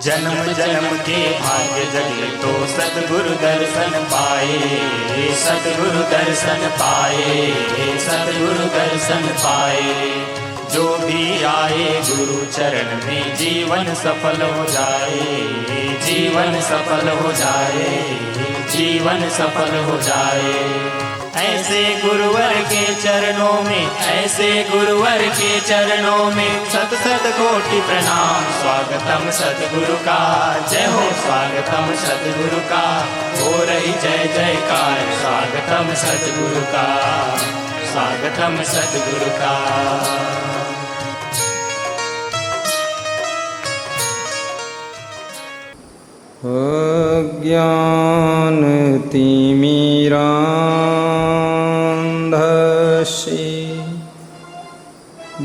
जन्म जन्म के भाग्य जगे तो सतगुरु दर्शन पाए, सतगुरु दर्शन पाए, सतगुरु दर्शन पाए। जो भी आए गुरु चरण में जीवन सफल हो जाए, जीवन सफल हो जाए, जीवन सफल हो जाए। ऐसे गुरुवर के चरणों में, ऐसे गुरुवर के चरणों में सत सत कोटि प्रणाम। स्वागतम सतगुरु का, जय हो स्वागतम सतगुरु का, हो रही जय जयकार। स्वागतम सतगुरु का, स्वागतम सतगुरु का। अज्ञान तिमिरान्धस्य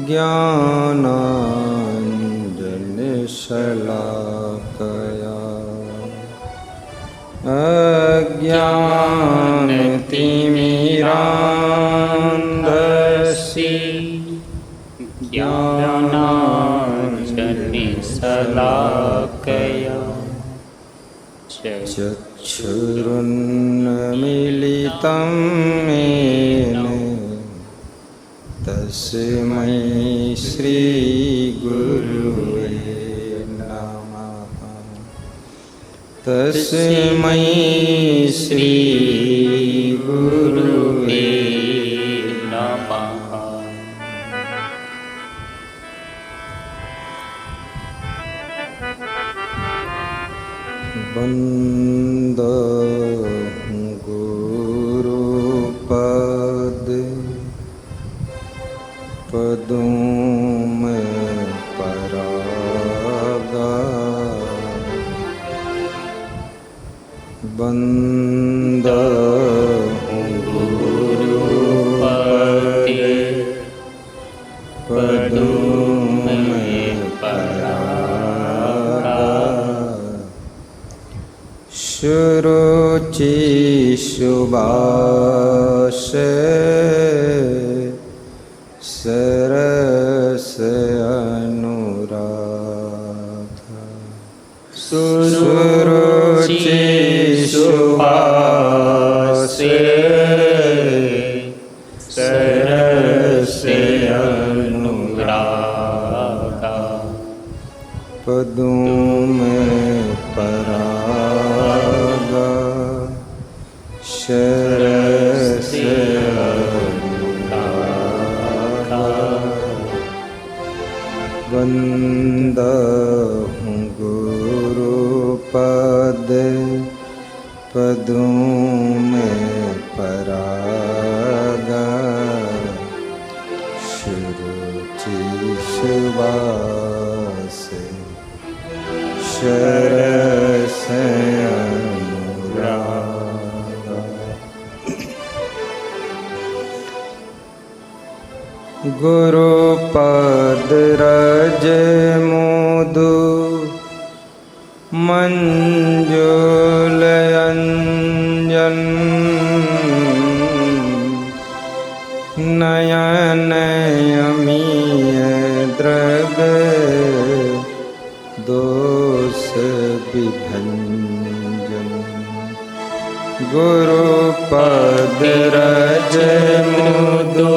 ज्ञानाञ्जनशलाकया, अज्ञान तिमिरान्धस्य ज्ञानाञ्जनशलाकया चक्षुरुन्मीलितं येन तस्मै श्रीगुरुवे नमः, तस्मै श्रीगुरुवे नमः। वन्दे गुरुपद पदों में परागा, वन्दे गुरुपद पदों में परागा। शुरुचि सुभाष सरस अनुराग, सुरुचि सुभाष सरस अनुराग। पदों में परागा, शरस अनुरागा। वन्दे गुरुपद पदों में परागा, शुरुचि सुभाष शरस अनुराग। गुरुपद रज मोदु मंजुल अंजन, नयन अमीय द्रग दोष विभंजन। गुरुपद रज मोदु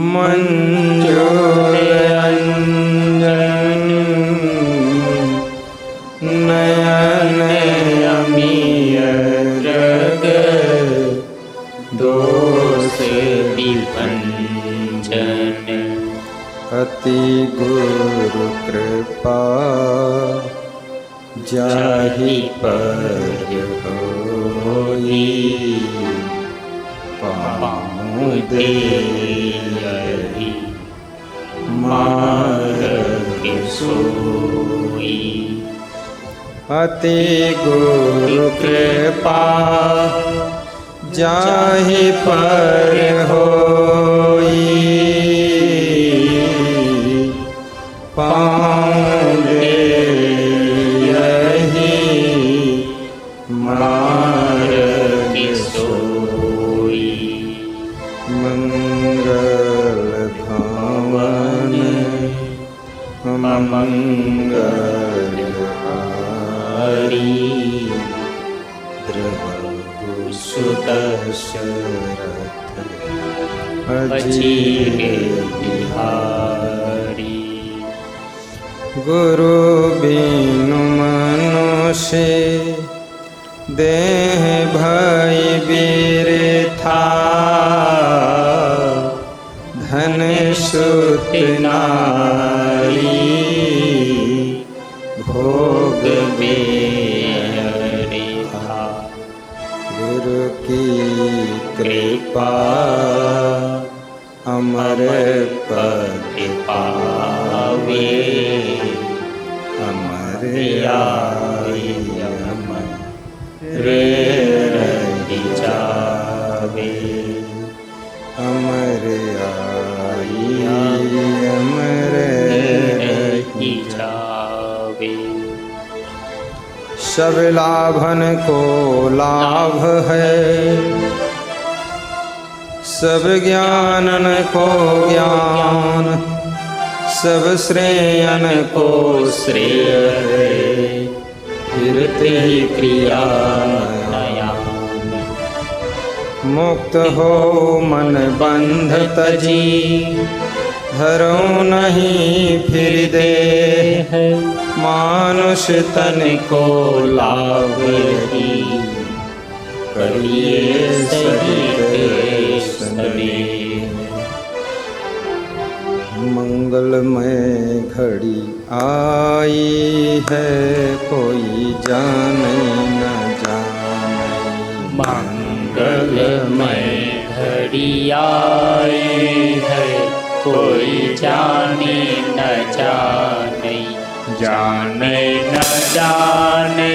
मंजुल अंजन, नयन अमीय द्रग दोष विभंजन। अति गुरु कृपा जाहि पर होई, पाऊँ देहि मार्ग सोई। अति गुरु कृपा जाहि पर होई, पाऊँ देहि मार्ग सोई। मंगल धावन मंगल दशरथ अजीर बिहारी। गुरु बिनु मनुष्य देह भय बिरथा, धन सुत नारी भोग बेहरिथा। गुरु की कृपा अमर पद पावे, अमर आई अमर रहि जावे, अमर आई अमर रहि जावे। सब लाभन को लाभ है, सब ज्ञानन को ज्ञान, सब श्रेयन को श्रेय है, कीर्ति क्रिया नया। मुक्त हो मन बंध तजी, धरो नहीं फिर दे, मानुष तन को लाभ ही, करिए सहित सने। मंगलमय घड़ी आई है, कोई जाने न जाने। मंगलमय घड़ी आई है, कोई जाने न जाने। जाने न जाने,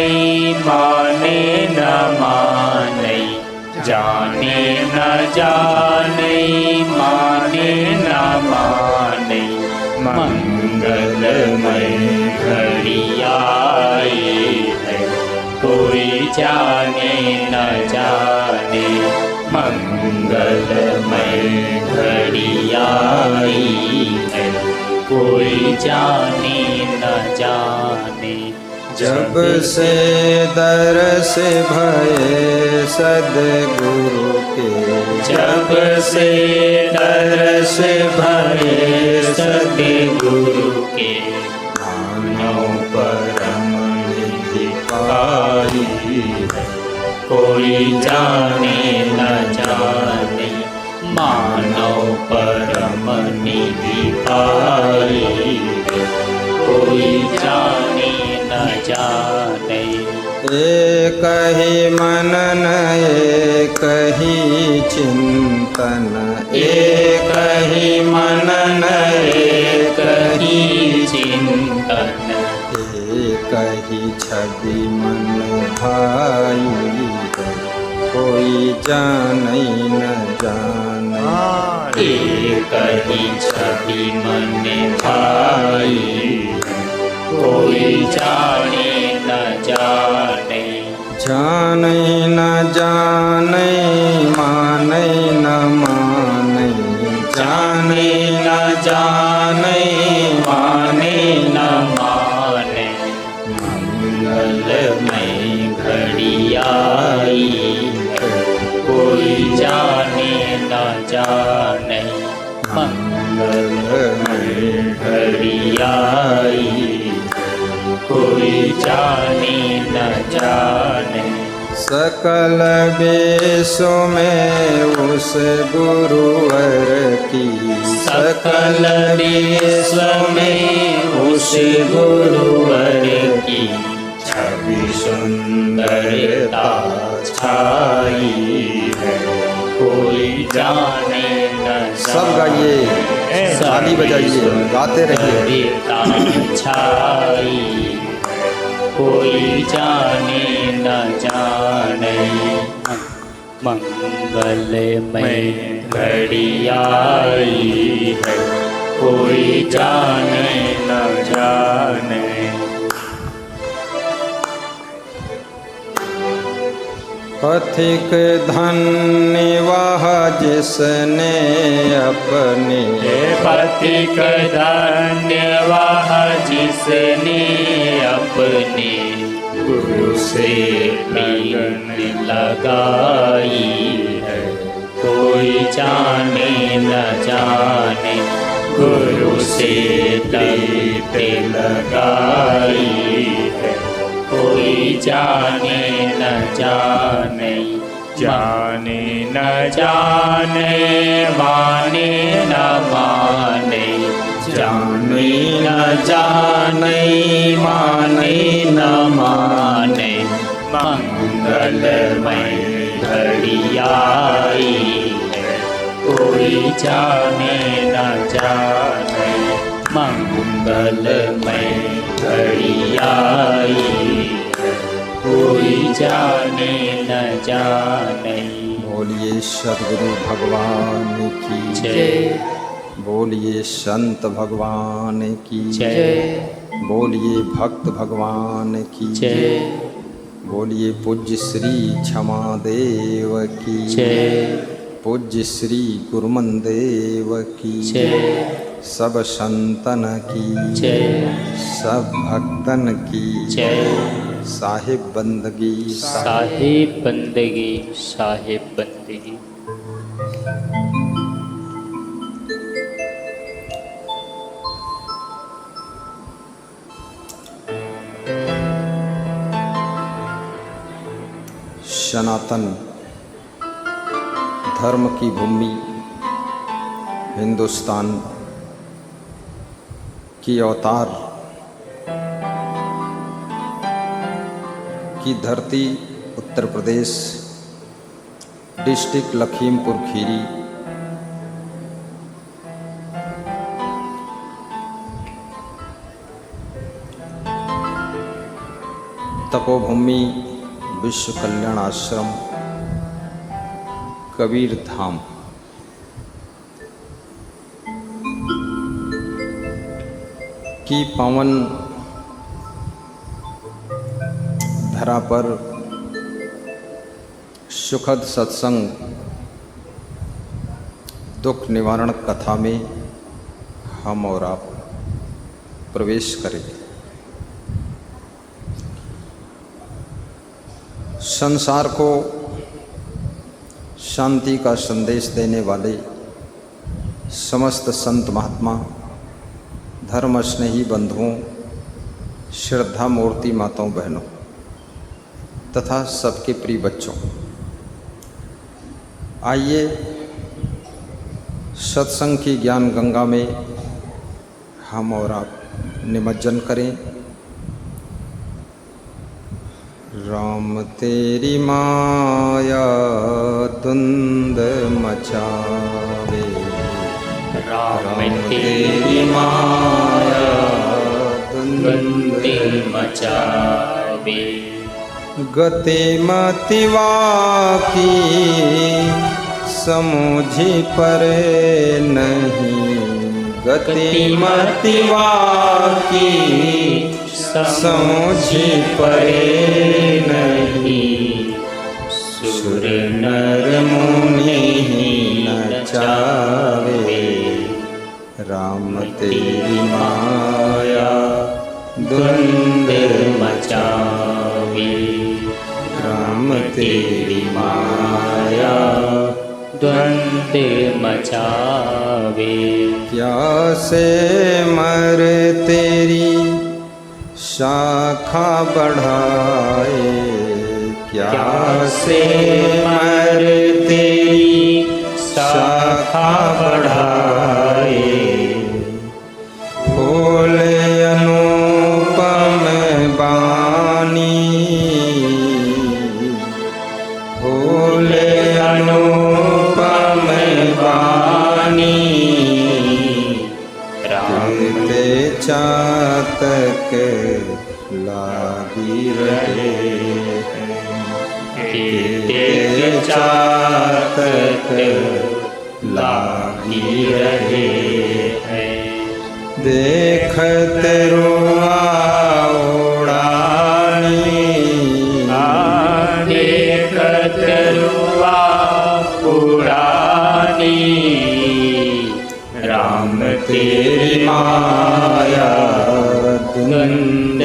माने न माने। जाने न जाने, माने न माने। मंगलमय घड़ी आई है, कोई जाने न जाने। मंगलमय घड़ी आई है, कोई जाने न जाने। जब से दरस भये सद्गुरु के, जब से दरस भये सद्गुरु के, मानव परम निधि पाई है, कोई जाने न जाने। मानव परम निधि पाई है, कोई जाने न जाने। एक ही मनन एक ही चिंतन, एक ही मनन एक ही चिंतन। एक ही छवि मन भाई है, कोई जाने न जाने। एक ही छवि मन भाई, कोई जाने न जाने। जाने न जाने, माने न माने। जाने न जाने, माने न माने। मंगलमय घड़ी आई है, कोई जाने न जाने। मंगलमय घड़ी आई, कोई जाने न जाने। सकल विश्व में उस गुरुवर की, सकल विश्व में उस गुरुवर की, छवि सुंदरता छाई है, कोई जाने न जाने। सब गाइए, ताली बजाइए, गाते रहिए। छाई, कोई जाने न जाने। मंगलमय घड़ी आई है, कोई जाने न जाने। पथिक धन्य वह जिसने अपने, पथिक धन्य वह जिसने अपने गुरु से लगन लगाई है, कोई जाने न जाने। गुरु से लगन लगाई है, कोई जाने न जाने। जाने न जाने माने न माने, जाने न जाने माने न माने। मंगलमय घड़ी आई है, कोई जाने न जाने। मंगलमय घड़ी आई है, कोई जाने न जाने। बोलिए सद्गुरु भगवान की जय, बोलिए संत भगवान की जय, बोलिए भक्त भगवान की जय, बोलिए पूज्य श्री क्षमा देव की जय, पूज्य श्री गुरुमन देव की जय, सब संतन की जय, सब भक्तन की जय। साहिब बंदगी साहिब बंदगी, साहिब बंदगी। सनातन धर्म की भूमि हिंदुस्तान की अवतार की धरती उत्तर प्रदेश डिस्ट्रिक्ट लखीमपुर खीरी तपोभूमि विश्व कल्याण आश्रम कबीर धाम की पावन धरा पर सुखद सत्संग दुख निवारण कथा में हम और आप प्रवेश करें। संसार को शांति का संदेश देने वाले समस्त संत महात्मा, धर्म स्नेही बंधुओं, श्रद्धा मूर्ति माताओं बहनों तथा सबके प्रिय बच्चों, आइए सत्संग की ज्ञान गंगा में हम और आप निमज्जन करें। राम तेरी माया धुंध मचावे, राम तेरी माया धुंध मचावे। गति मतिवा की समझी पर नहीं, गति मतिवा की समझी परे नहीं। सुर नर मुनि नचावे, राम तेरी माया धुंध मचावे, राम तेरी माया द्वंद मचावे। क्या से मर तेरी शाखा बढ़ाए, क्या से मर तेरी शाखा बढ़ाए। फूल अनुपम बानी, फूल अनुपम बानी। ते चातक लागी रहे, के चातक लागी रहे हैं। देखत रुआ उड़ानी, देखत रुआ उड़ानी। राम तेरी माया धुंध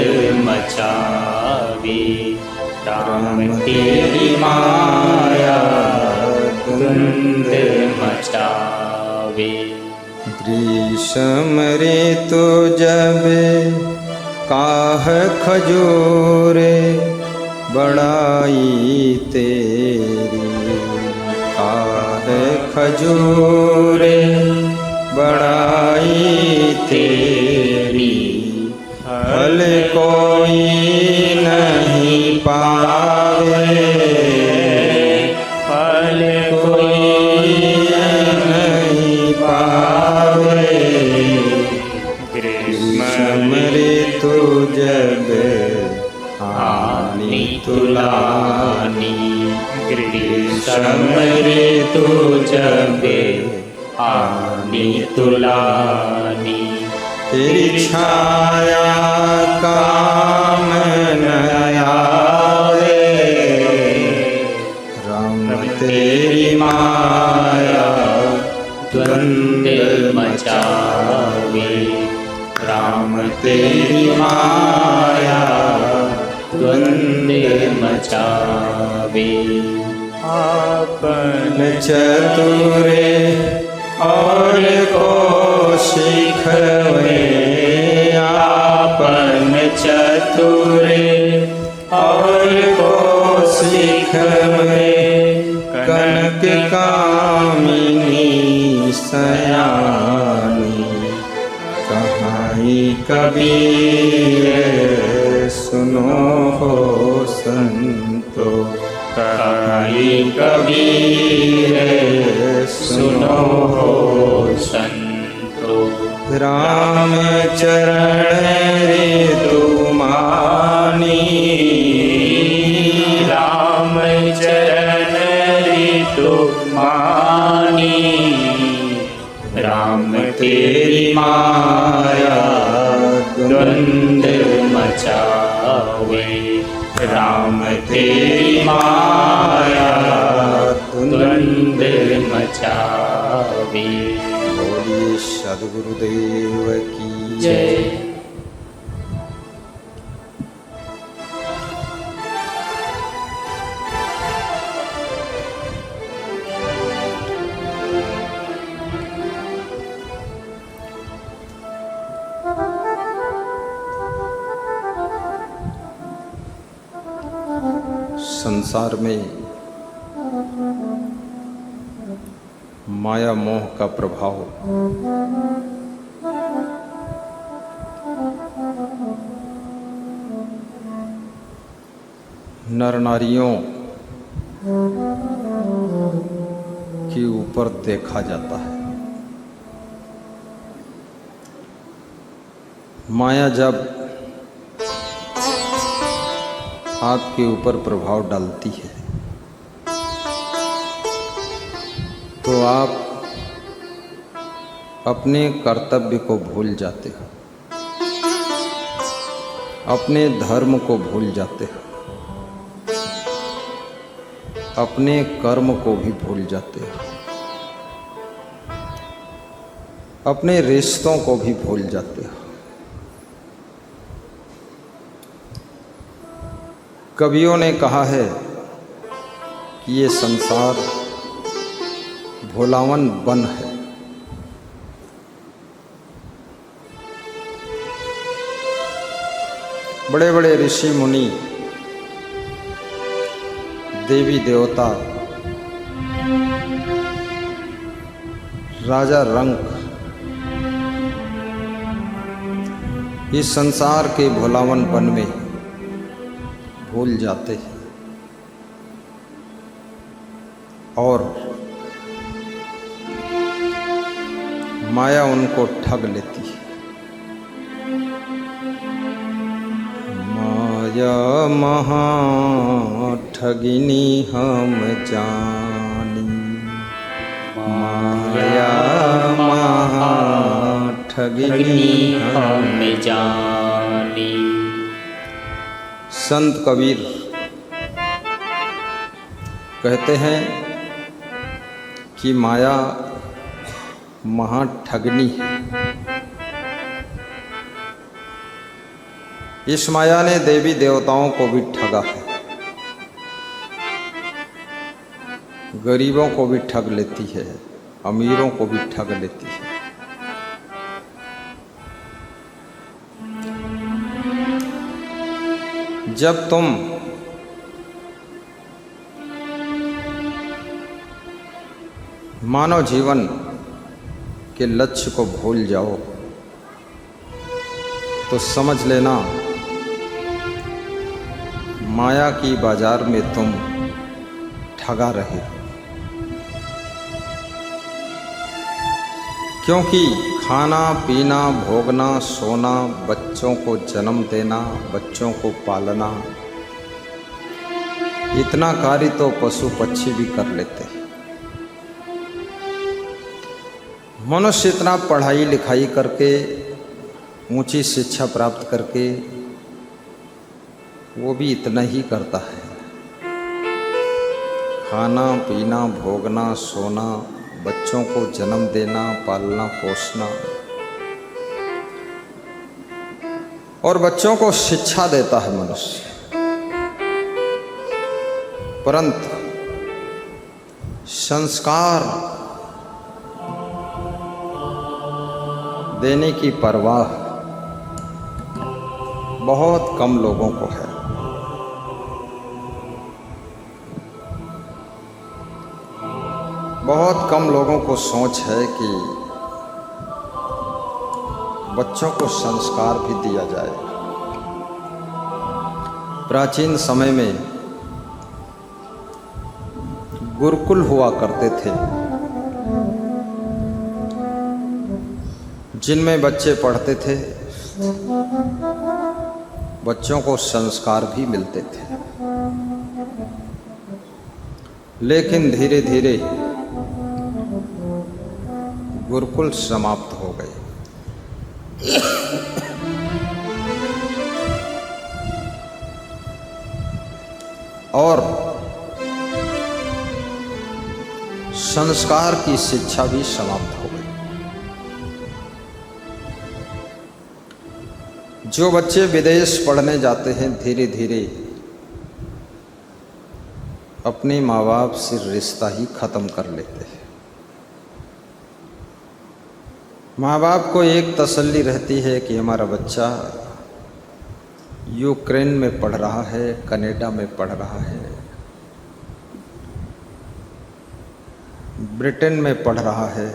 मचावे, राम तेरी माया धुंध मचावे। ग्रीष्म ऋतु जब काह खजूरे बड़ाई तेरी, काह खजूरे बड़ाई तेरी, फल कोई नहीं पावे, फल कोई नहीं पावे। ग्रीष्म ऋतु जब आनी तुलानी, ग्रीष्म ऋतु जब आनी तुलानी, तेरी छाया काम न आवे, राम तेरी माया द्वंद्व मचावे। राम तेरी माया द्वंद्व मचावे। आपन चतुरे और को सिखवे, आपन चतुरे और को सिखवे, कनक कामिनी सयानी, कहाई कबीर सुनो हो संतो, कहाई कबीर सुनो हो संतो। राम चरण ऋतु मानी, राम चरण ऋतु मानी, राम तेरी माया द्वंद्व मचावे। राम तेरी माया द्वंद्व मचावे। बोलिए सद्गुरुदेव की जय। संसार में माया मोह का प्रभाव नर नारियों के ऊपर देखा जाता है। माया जब आपके ऊपर प्रभाव डालती है तो आप अपने कर्तव्य को भूल जाते हो, अपने धर्म को भूल जाते हो, अपने कर्म को भी भूल जाते हो, अपने रिश्तों को भी भूल जाते हो। कवियों ने कहा है कि ये संसार भोलावन वन है। बड़े बड़े ऋषि मुनि, देवी देवता, राजा रंक इस संसार के भोलावन वन में भूल जाते हैं और माया उनको ठग लेती है। माया महा ठगिनी हम जानी, माया महा ठगिनी हम जानी। संत कबीर कहते हैं कि माया महाठगनी है। इस माया ने देवी देवताओं को भी ठगा है। गरीबों को भी ठग लेती है, अमीरों को भी ठग लेती है। जब तुम मानव जीवन के लक्ष्य को भूल जाओ तो समझ लेना माया की बाजार में तुम ठगा रहे हो। क्योंकि खाना पीना, भोगना, सोना, बच्चों को जन्म देना, बच्चों को पालना, इतना कार्य तो पशु पक्षी भी कर लेते हैं। मनुष्य इतना पढ़ाई लिखाई करके, ऊंची शिक्षा प्राप्त करके, वो भी इतना ही करता है। खाना पीना, भोगना, सोना, बच्चों को जन्म देना, पालना पोसना और बच्चों को शिक्षा देता है मनुष्य। परंतु संस्कार देने की परवाह बहुत कम लोगों को है। बहुत कम लोगों को सोच है कि बच्चों को संस्कार भी दिया जाए। प्राचीन समय में गुरुकुल हुआ करते थे, जिनमें बच्चे पढ़ते थे, बच्चों को संस्कार भी मिलते थे। लेकिन धीरे धीरे गुरुकुल समाप्त हो गए। और संस्कार की शिक्षा भी समाप्त हो गई। जो बच्चे विदेश पढ़ने जाते हैं, धीरे धीरे अपने माँ बाप से रिश्ता ही खत्म कर लेते हैं। माँ बाप को एक तसल्ली रहती है कि हमारा बच्चा यूक्रेन में पढ़ रहा है, कनाडा में पढ़ रहा है, ब्रिटेन में पढ़ रहा है।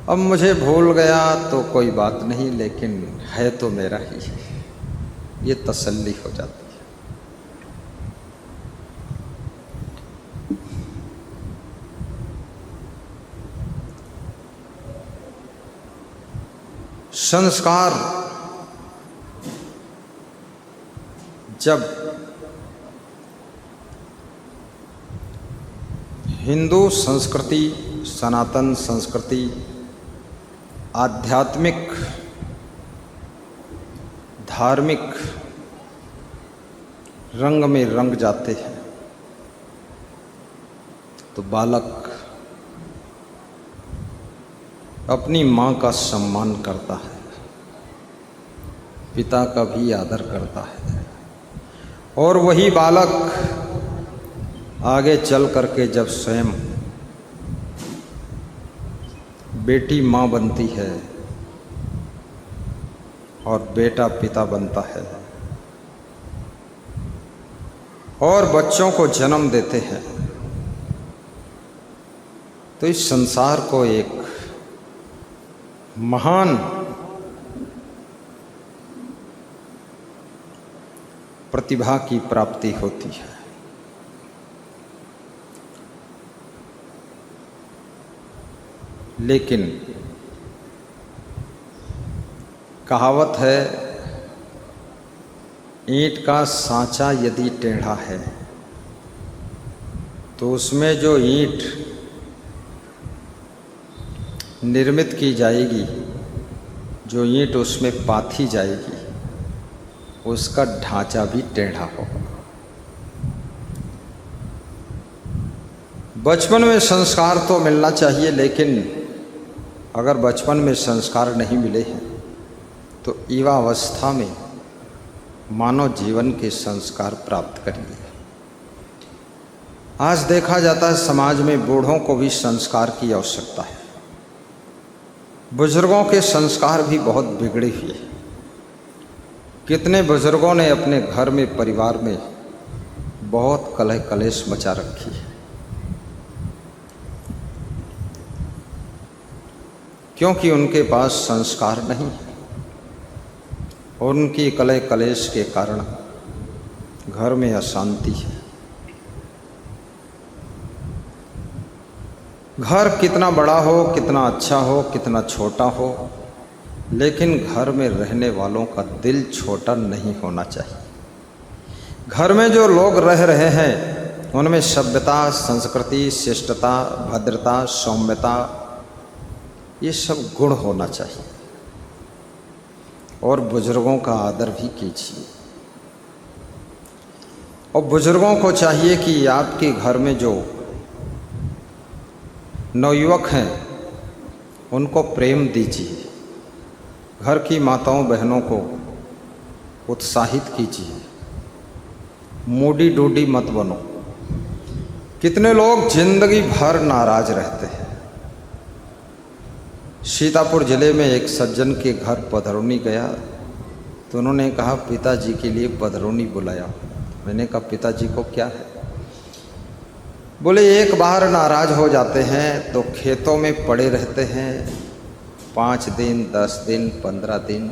अब मुझे भूल गया तो कोई बात नहीं, लेकिन है तो मेरा ही है, ये तसल्ली हो जाती है। संस्कार जब हिंदू संस्कृति, सनातन संस्कृति आध्यात्मिक धार्मिक रंग में रंग जाते हैं तो बालक अपनी माँ का सम्मान करता है, पिता का भी आदर करता है। और वही बालक आगे चल करके जब स्वयं बेटी माँ बनती है और बेटा पिता बनता है और बच्चों को जन्म देते हैं, तो इस संसार को एक महान प्रतिभा की प्राप्ति होती है। लेकिन कहावत है, ईंट का सांचा यदि टेढ़ा है तो उसमें जो ईंट निर्मित की जाएगी, जो ईंट उसमें पाथी जाएगी, उसका ढांचा भी टेढ़ा होगा। बचपन में संस्कार तो मिलना चाहिए, लेकिन अगर बचपन में संस्कार नहीं मिले हैं तो युवावस्था में मानव जीवन के संस्कार प्राप्त करिए। आज देखा जाता है समाज में बूढ़ों को भी संस्कार की आवश्यकता है। बुजुर्गों के संस्कार भी बहुत बिगड़े हुए हैं। कितने बुजुर्गों ने अपने घर में, परिवार में बहुत कलह कलेश मचा रखी है, क्योंकि उनके पास संस्कार नहीं है और उनकी कलह कलेश के कारण घर में अशांति है। घर कितना बड़ा हो, कितना अच्छा हो, कितना छोटा हो, लेकिन घर में रहने वालों का दिल छोटा नहीं होना चाहिए। घर में जो लोग रह रहे हैं उनमें सभ्यता, संस्कृति, शिष्टता, भद्रता, सौम्यता, ये सब गुण होना चाहिए। और बुजुर्गों का आदर भी कीजिए। और बुजुर्गों को चाहिए कि आपके घर में जो नवयुवक हैं उनको प्रेम दीजिए। घर की माताओं बहनों को उत्साहित कीजिए। मूडी डूडी मत बनो। कितने लोग जिंदगी भर नाराज रहते हैं। सीतापुर जिले में एक सज्जन के घर पधरौनी गया तो उन्होंने कहा पिताजी के लिए पधरौनी बुलाया। मैंने कहा पिताजी को क्या है? बोले एक बार नाराज हो जाते हैं तो खेतों में पड़े रहते हैं 5 दिन, 10 दिन, 15 दिन,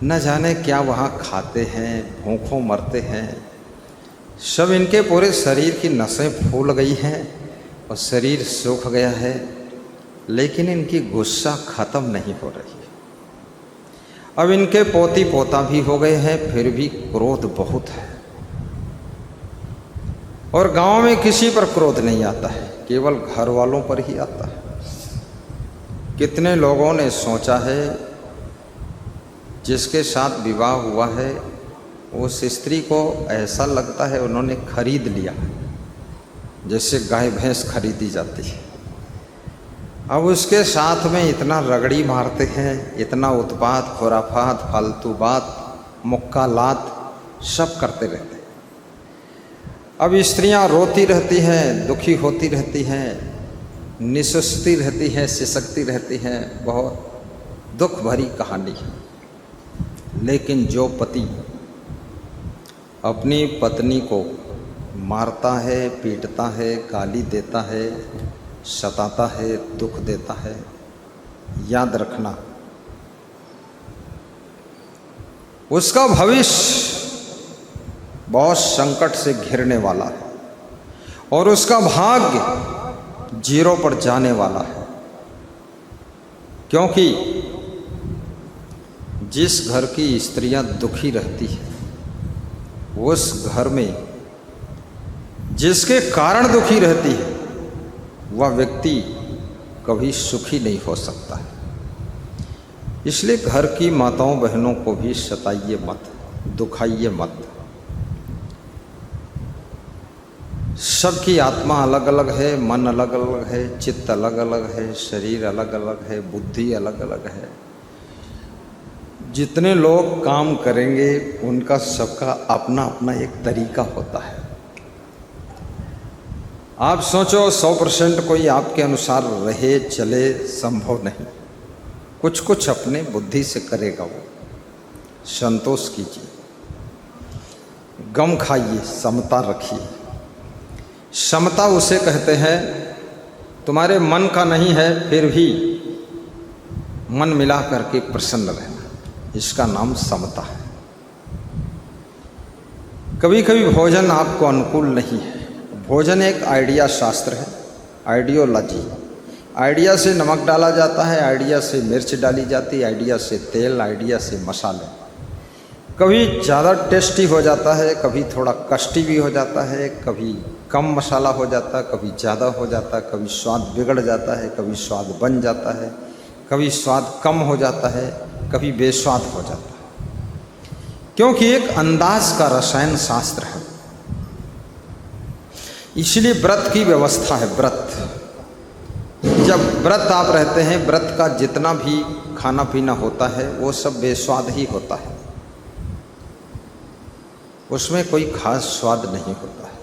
न जाने क्या वहाँ खाते हैं, भूखों मरते हैं। सब इनके पूरे शरीर की नसें फूल गई हैं और शरीर सूख गया है, लेकिन इनकी गुस्सा ख़त्म नहीं हो रही है। अब इनके पोती पोता भी हो गए हैं, फिर भी क्रोध बहुत है। और गांव में किसी पर क्रोध नहीं आता है, केवल घर वालों पर ही आता है। कितने लोगों ने सोचा है जिसके साथ विवाह हुआ है उस स्त्री को ऐसा लगता है उन्होंने खरीद लिया, जैसे गाय भैंस खरीदी जाती है। अब उसके साथ में इतना रगड़ी मारते हैं, इतना उत्पात, खुराफात, फालतू बात, मुक्का लात सब करते रहते हैं। अब स्त्रियां रोती रहती हैं, दुखी होती रहती हैं, निसुसती रहती हैं, सिसकती रहती हैं। बहुत दुख भरी कहानी है। लेकिन जो पति अपनी पत्नी को मारता है, पीटता है, गाली देता है, सताता है, दुख देता है, याद रखना उसका भविष्य बहुत संकट से घिरने वाला है और उसका भाग्य जीरो पर जाने वाला है। क्योंकि जिस घर की स्त्रियां दुखी रहती है उस घर में जिसके कारण दुखी रहती है वह व्यक्ति कभी सुखी नहीं हो सकता है। इसलिए घर की माताओं बहनों को भी सताइए मत, दुखाइए मत। सबकी आत्मा अलग अलग है, मन अलग अलग है, चित्त अलग अलग है, शरीर अलग अलग है, बुद्धि अलग अलग है। जितने लोग काम करेंगे उनका सबका अपना अपना एक तरीका होता है। आप सोचो 100% कोई आपके अनुसार रहे चले, संभव नहीं। कुछ कुछ अपने बुद्धि से करेगा वो। संतोष कीजिए, गम खाइए, समता रखिए। समता उसे कहते हैं तुम्हारे मन का नहीं है फिर भी मन मिला करके प्रसन्न रहना, इसका नाम समता है। कभी कभी भोजन आपको अनुकूल नहीं है। भोजन एक आइडिया शास्त्र है, आइडियोलॉजी। आइडिया से नमक डाला जाता है, आइडिया से मिर्च डाली जाती है, आइडिया से तेल, आइडिया से मसाले। कभी ज़्यादा टेस्टी हो जाता है, कभी थोड़ा कष्टी भी हो जाता है, कभी कम मसाला हो जाता है, कभी ज़्यादा हो जाता है, कभी स्वाद बिगड़ जाता है, कभी स्वाद बन जाता है, कभी स्वाद कम हो जाता है, कभी बेस्वाद हो जाता है। क्योंकि एक अंदाज का रसायन शास्त्र है। इसलिए व्रत की व्यवस्था है। व्रत, जब व्रत आप रहते हैं, व्रत का जितना भी खाना पीना होता है वो सब बेस्वाद ही होता है, उसमें कोई खास स्वाद नहीं होता है।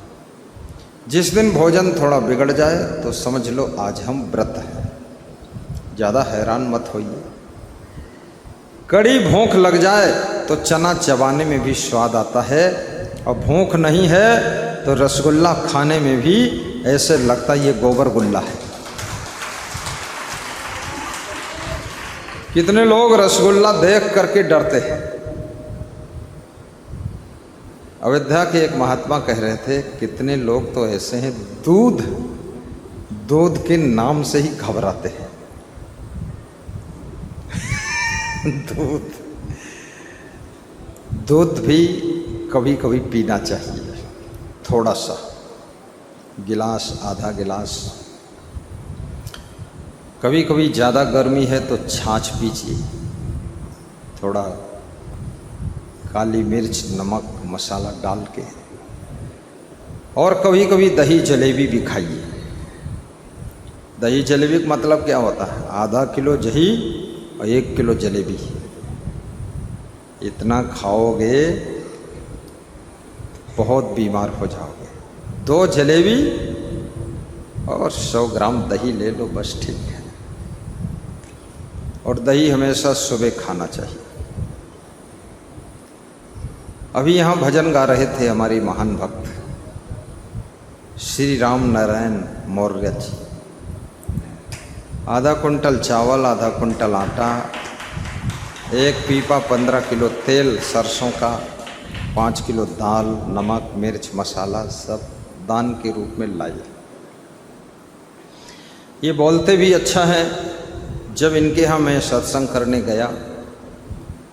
जिस दिन भोजन थोड़ा बिगड़ जाए तो समझ लो आज हम व्रत हैं, ज़्यादा हैरान मत होइए। कड़ी भूख लग जाए तो चना चबाने में भी स्वाद आता है, और भूख नहीं है तो रसगुल्ला खाने में भी ऐसे लगता ये गोबर गुल्ला है। कितने लोग रसगुल्ला देख करके डरते हैं। अयोध्या के एक महात्मा कह रहे थे कितने लोग तो ऐसे हैं दूध के नाम से ही घबराते हैं। दूध भी कभी कभी पीना चाहिए, थोड़ा सा, गिलास आधा गिलास। कभी कभी ज़्यादा गर्मी है तो छाछ पीजिए, थोड़ा काली मिर्च नमक मसाला डाल के। और कभी कभी दही जलेबी भी खाइए। दही जलेबी का मतलब क्या होता है? आधा किलो दही और 1 किलो जलेबी। इतना खाओगे बहुत बीमार हो जाओगे। 2 जलेबी और 100 ग्राम दही ले लो, बस ठीक है। और दही हमेशा सुबह खाना चाहिए। अभी यहाँ भजन गा रहे थे हमारी महान भक्त श्री राम नारायण मौर्य जी। आधा कुंटल चावल, आधा कुंटल आटा, 1 पीपा 15 किलो तेल सरसों का, 5 किलो दाल, नमक मिर्च मसाला सब दान के रूप में लाए। ये बोलते भी अच्छा है। जब इनके यहाँ मैं सत्संग करने गया,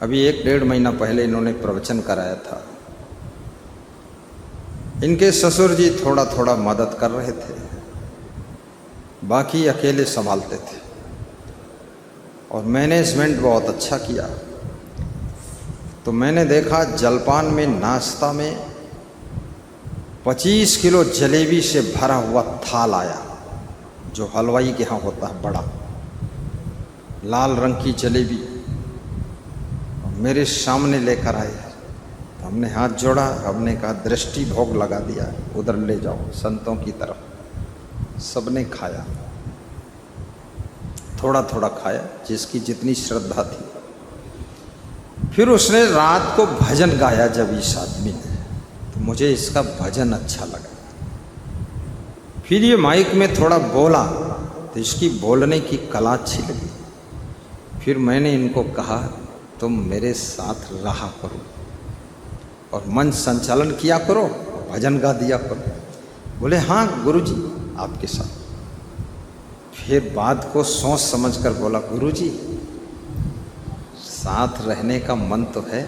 अभी 1-1.5 महीना पहले इन्होंने प्रवचन कराया था। इनके ससुर जी थोड़ा थोड़ा मदद कर रहे थे, बाकी अकेले संभालते थे। और मैनेजमेंट बहुत अच्छा किया। तो मैंने देखा जलपान में, नाश्ता में 25 किलो जलेबी से भरा हुआ थाल आया, जो हलवाई के यहाँ होता है, बड़ा लाल रंग की जलेबी मेरे सामने लेकर आए। तो हमने हाथ जोड़ा, हमने कहा दृष्टि भोग लगा दिया, उधर ले जाओ संतों की तरफ। सबने खाया, थोड़ा थोड़ा खाया, जिसकी जितनी श्रद्धा थी। फिर उसने रात को भजन गाया जब इस आदमी ने, तो मुझे इसका भजन अच्छा लगा। फिर ये माइक में थोड़ा बोला तो इसकी बोलने की कला अच्छी लगी। फिर मैंने इनको कहा तुम मेरे साथ रहा करो और मंच संचालन किया करो, भजन गा दिया करो। बोले हाँ गुरुजी आपके साथ। फिर बात को सोच समझकर बोला गुरुजी साथ रहने का मन तो है,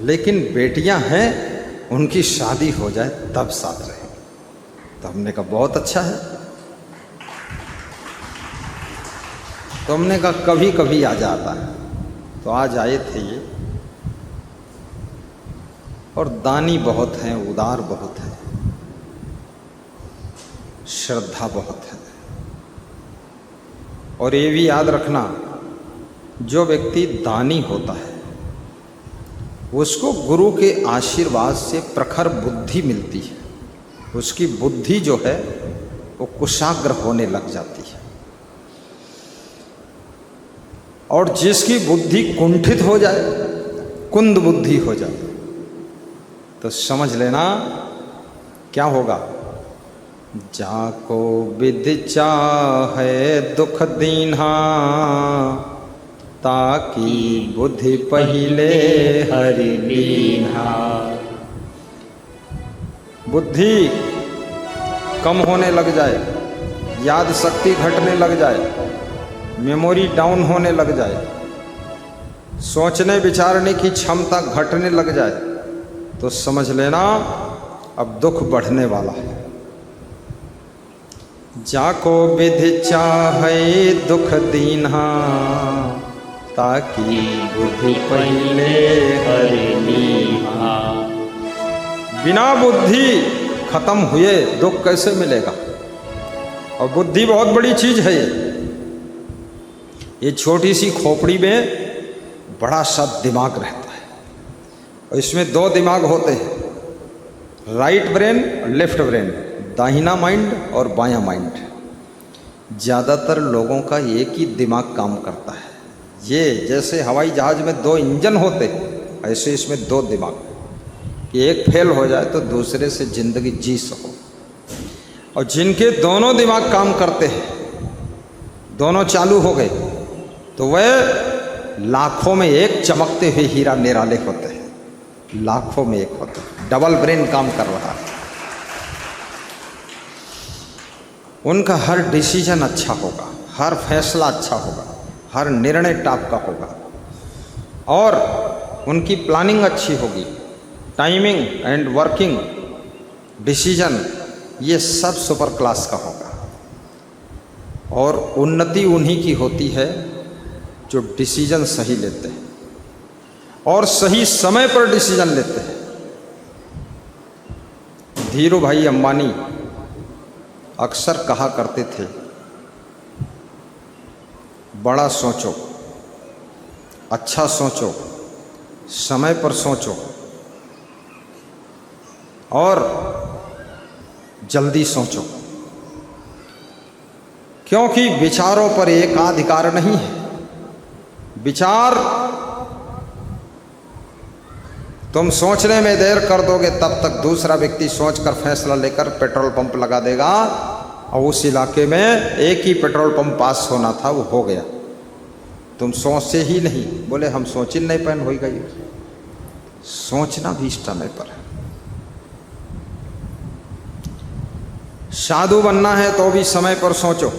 लेकिन बेटियां हैं, उनकी शादी हो जाए तब साथ रहेंगे। तो हमने कहा बहुत अच्छा है। तो हमने कहा कभी कभी आ जाता है। तो आज आए थे ये, और दानी बहुत हैं, उदार बहुत हैं, श्रद्धा बहुत है। और ये भी याद रखना, जो व्यक्ति दानी होता है उसको गुरु के आशीर्वाद से प्रखर बुद्धि मिलती है। उसकी बुद्धि जो है वो कुशाग्र होने लग जाती है। और जिसकी बुद्धि कुंठित हो जाए, कुंद बुद्धि हो जाए, तो समझ लेना क्या होगा। जाको विधि चाहे दुख दीन्हा, ताकि बुद्धि पहिले हरि लीन्हा। बुद्धि कम होने लग जाए, याद शक्ति घटने लग जाए, मेमोरी डाउन होने लग जाए, सोचने विचारने की क्षमता घटने लग जाए, तो समझ लेना अब दुख बढ़ने वाला है। जाको विधि चाहे दुख दीन्हा, ताकि बुद्धि पहिले हरि लीन्हा। बिना बुद्धि खत्म हुए दुख कैसे मिलेगा। और बुद्धि बहुत बड़ी चीज है। ये छोटी सी खोपड़ी में बड़ा सा दिमाग रहता है, और इसमें 2 दिमाग होते हैं, राइट ब्रेन और लेफ्ट ब्रेन। दाहिना माइंड और बायां माइंड। ज़्यादातर लोगों का एक ही दिमाग काम करता है। ये जैसे हवाई जहाज़ में 2 इंजन होते, ऐसे इसमें 2 दिमाग, कि एक फेल हो जाए तो दूसरे से ज़िंदगी जी सको। और जिनके दोनों दिमाग काम करते हैं, दोनों चालू हो गए, तो वह लाखों में एक चमकते हुए हीरा निराले होते हैं। लाखों में एक होते हैं, डबल ब्रेन काम कर रहा है। उनका हर डिसीजन अच्छा होगा, हर फैसला अच्छा होगा, हर निर्णय टॉप का होगा, और उनकी प्लानिंग अच्छी होगी। टाइमिंग एंड वर्किंग डिसीजन ये सब सुपर क्लास का होगा। और उन्नति उन्हीं की होती है जो डिसीजन सही लेते हैं और सही समय पर डिसीजन लेते हैं। धीरू भाई अंबानी अक्सर कहा करते थे, बड़ा सोचो, अच्छा सोचो, समय पर सोचो और जल्दी सोचो, क्योंकि विचारों पर एकाधिकार नहीं है। विचार तुम सोचने में देर कर दोगे, तब तक दूसरा व्यक्ति सोचकर फैसला लेकर पेट्रोल पंप लगा देगा, और उस इलाके में एक ही पेट्रोल पंप पास होना था, वो हो गया। तुम सोचे ही नहीं, बोले हम सोच ही नहीं पैन हो गई। सोचना भी समय पर है। साधु बनना है तो भी समय पर सोचो।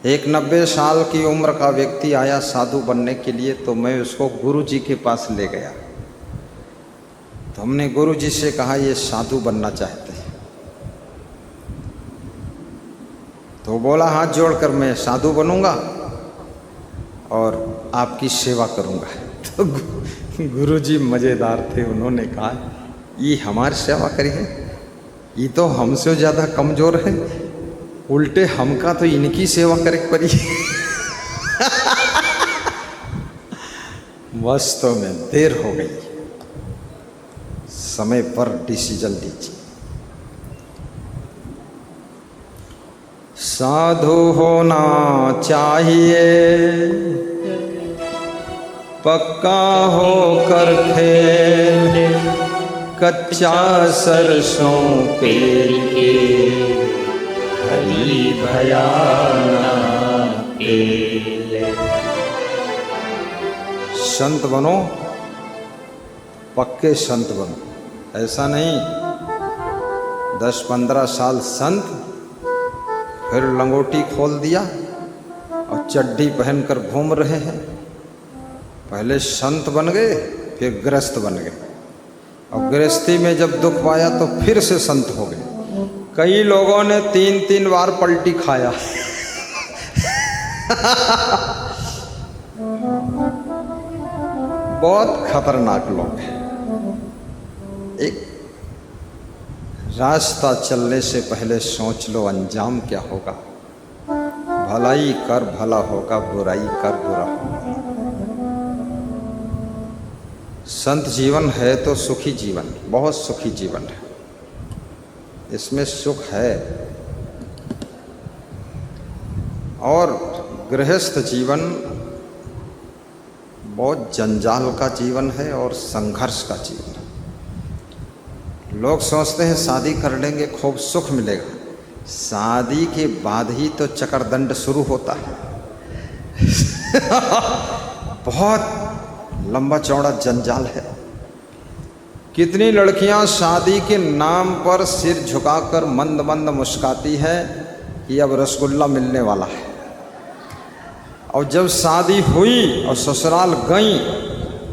एक 90 साल की उम्र का व्यक्ति आया साधु बनने के लिए, तो मैं उसको गुरु जी के पास ले गया। तो हमने गुरु जी से कहा ये साधु बनना चाहते हैं। तो बोला हाथ जोड़कर मैं साधु बनूंगा और आपकी सेवा करूंगा। तो गुरु जी मज़ेदार थे, उन्होंने कहा ये हमारी सेवा करिए, ये तो हमसे ज़्यादा कमज़ोर है, उल्टे हमका तो इनकी सेवा करे पड़ी। वास्तव में देर हो गई, समय पर डिसीजन लीजिए। साधु होना चाहिए पक्का होकर खेल, कच्चा सरसों पेल के हरी भयाना तेल। संत बनो, पक्के संत बनो। ऐसा नहीं 10-15 साल संत, फिर लंगोटी खोल दिया और चड्डी पहनकर घूम रहे हैं। पहले संत बन गए, फिर गृहस्थ बन गए, और गृहस्थी में जब दुख पाया तो फिर से संत हो गए। कई लोगों ने 3-3 बार पलटी खाया। बहुत खतरनाक लोग हैं। एक रास्ता चलने से पहले सोच लो अंजाम क्या होगा। भलाई कर भला होगा, बुराई कर बुरा होगा। संत जीवन है तो सुखी जीवन, बहुत सुखी जीवन है, इसमें सुख है। और गृहस्थ जीवन बहुत जंजाल का जीवन है और संघर्ष का जीवन है। लोग सोचते हैं शादी कर लेंगे खूब सुख मिलेगा, शादी के बाद ही तो चक्रदंड शुरू होता है। बहुत लंबा चौड़ा जंजाल है। कितनी लड़कियां शादी के नाम पर सिर झुकाकर मंद मंद मुस्काती है कि अब रसगुल्ला मिलने वाला है, और जब शादी हुई और ससुराल गई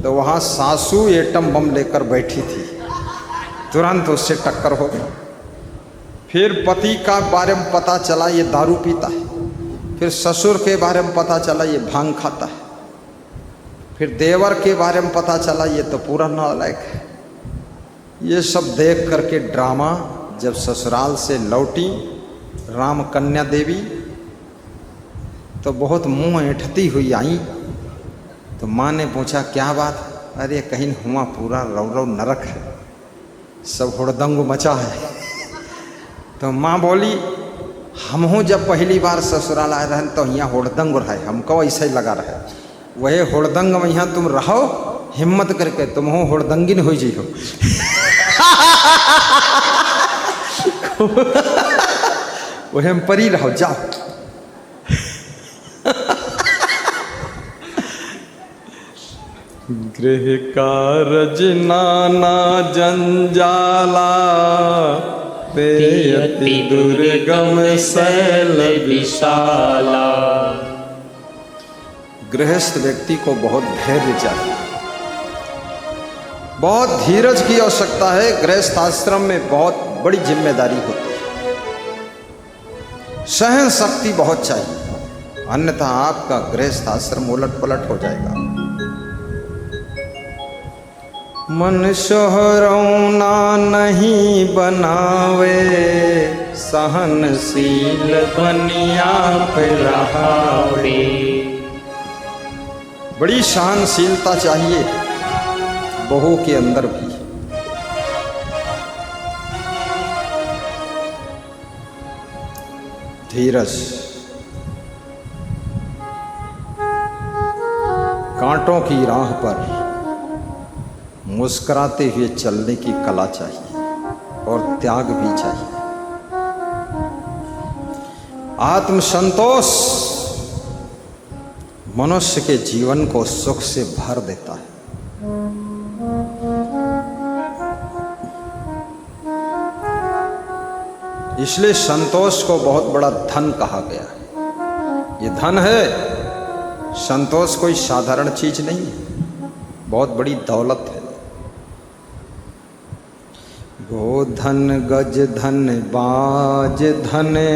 तो वहाँ सासू एटम बम लेकर बैठी थी, तुरंत उससे टक्कर हो गई। फिर पति का बारे में पता चला ये दारू पीता है, फिर ससुर के बारे में पता चला ये भांग खाता है, फिर देवर के बारे में पता चला ये तो पूरा नालायक है। ये सब देख करके ड्रामा जब ससुराल से लौटी राम कन्या देवी तो बहुत मुंह ऐंठती हुई आई। तो माँ ने पूछा क्या बात? अरे कहीं हुआ पूरा रौ रौ नरक है। सब हुड़दंग मचा है। तो माँ बोली हम हूँ जब पहली बार ससुराल आए रहन तो यहाँ हुड़दंग रहे, हमको ऐसे ही लगा रहे, वही हुड़दंग में यहाँ तुम रहो, हिम्मत करके तुम हो हुड़दंगिन हो जी हो। वही हम परी रहो, जाओ। गृह कारज नाना जंजाला, ते अति दुर्गम शैल विशाला। गृहस्थ व्यक्ति को बहुत धैर्य चाहिए, बहुत धीरज की आवश्यकता है। गृहस्थ आश्रम में बहुत बड़ी जिम्मेदारी होती है, सहन शक्ति बहुत चाहिए, अन्यथा आपका गृहस्थ आश्रम उलट पलट हो जाएगा। मन सोहरौना नहीं बनावे, सहनशील बनिया रहावे। बड़ी सहनशीलता चाहिए बहू के अंदर भी। धीरज, कांटों की राह पर मुस्कुराते हुए चलने की कला चाहिए और त्याग भी चाहिए। आत्मसंतोष मनुष्य के जीवन को सुख से भर देता है। इसलिए संतोष को बहुत बड़ा धन कहा गया है। ये धन है, संतोष कोई साधारण चीज नहीं है, बहुत बड़ी दौलत है। गोधन गज धन बाज धने,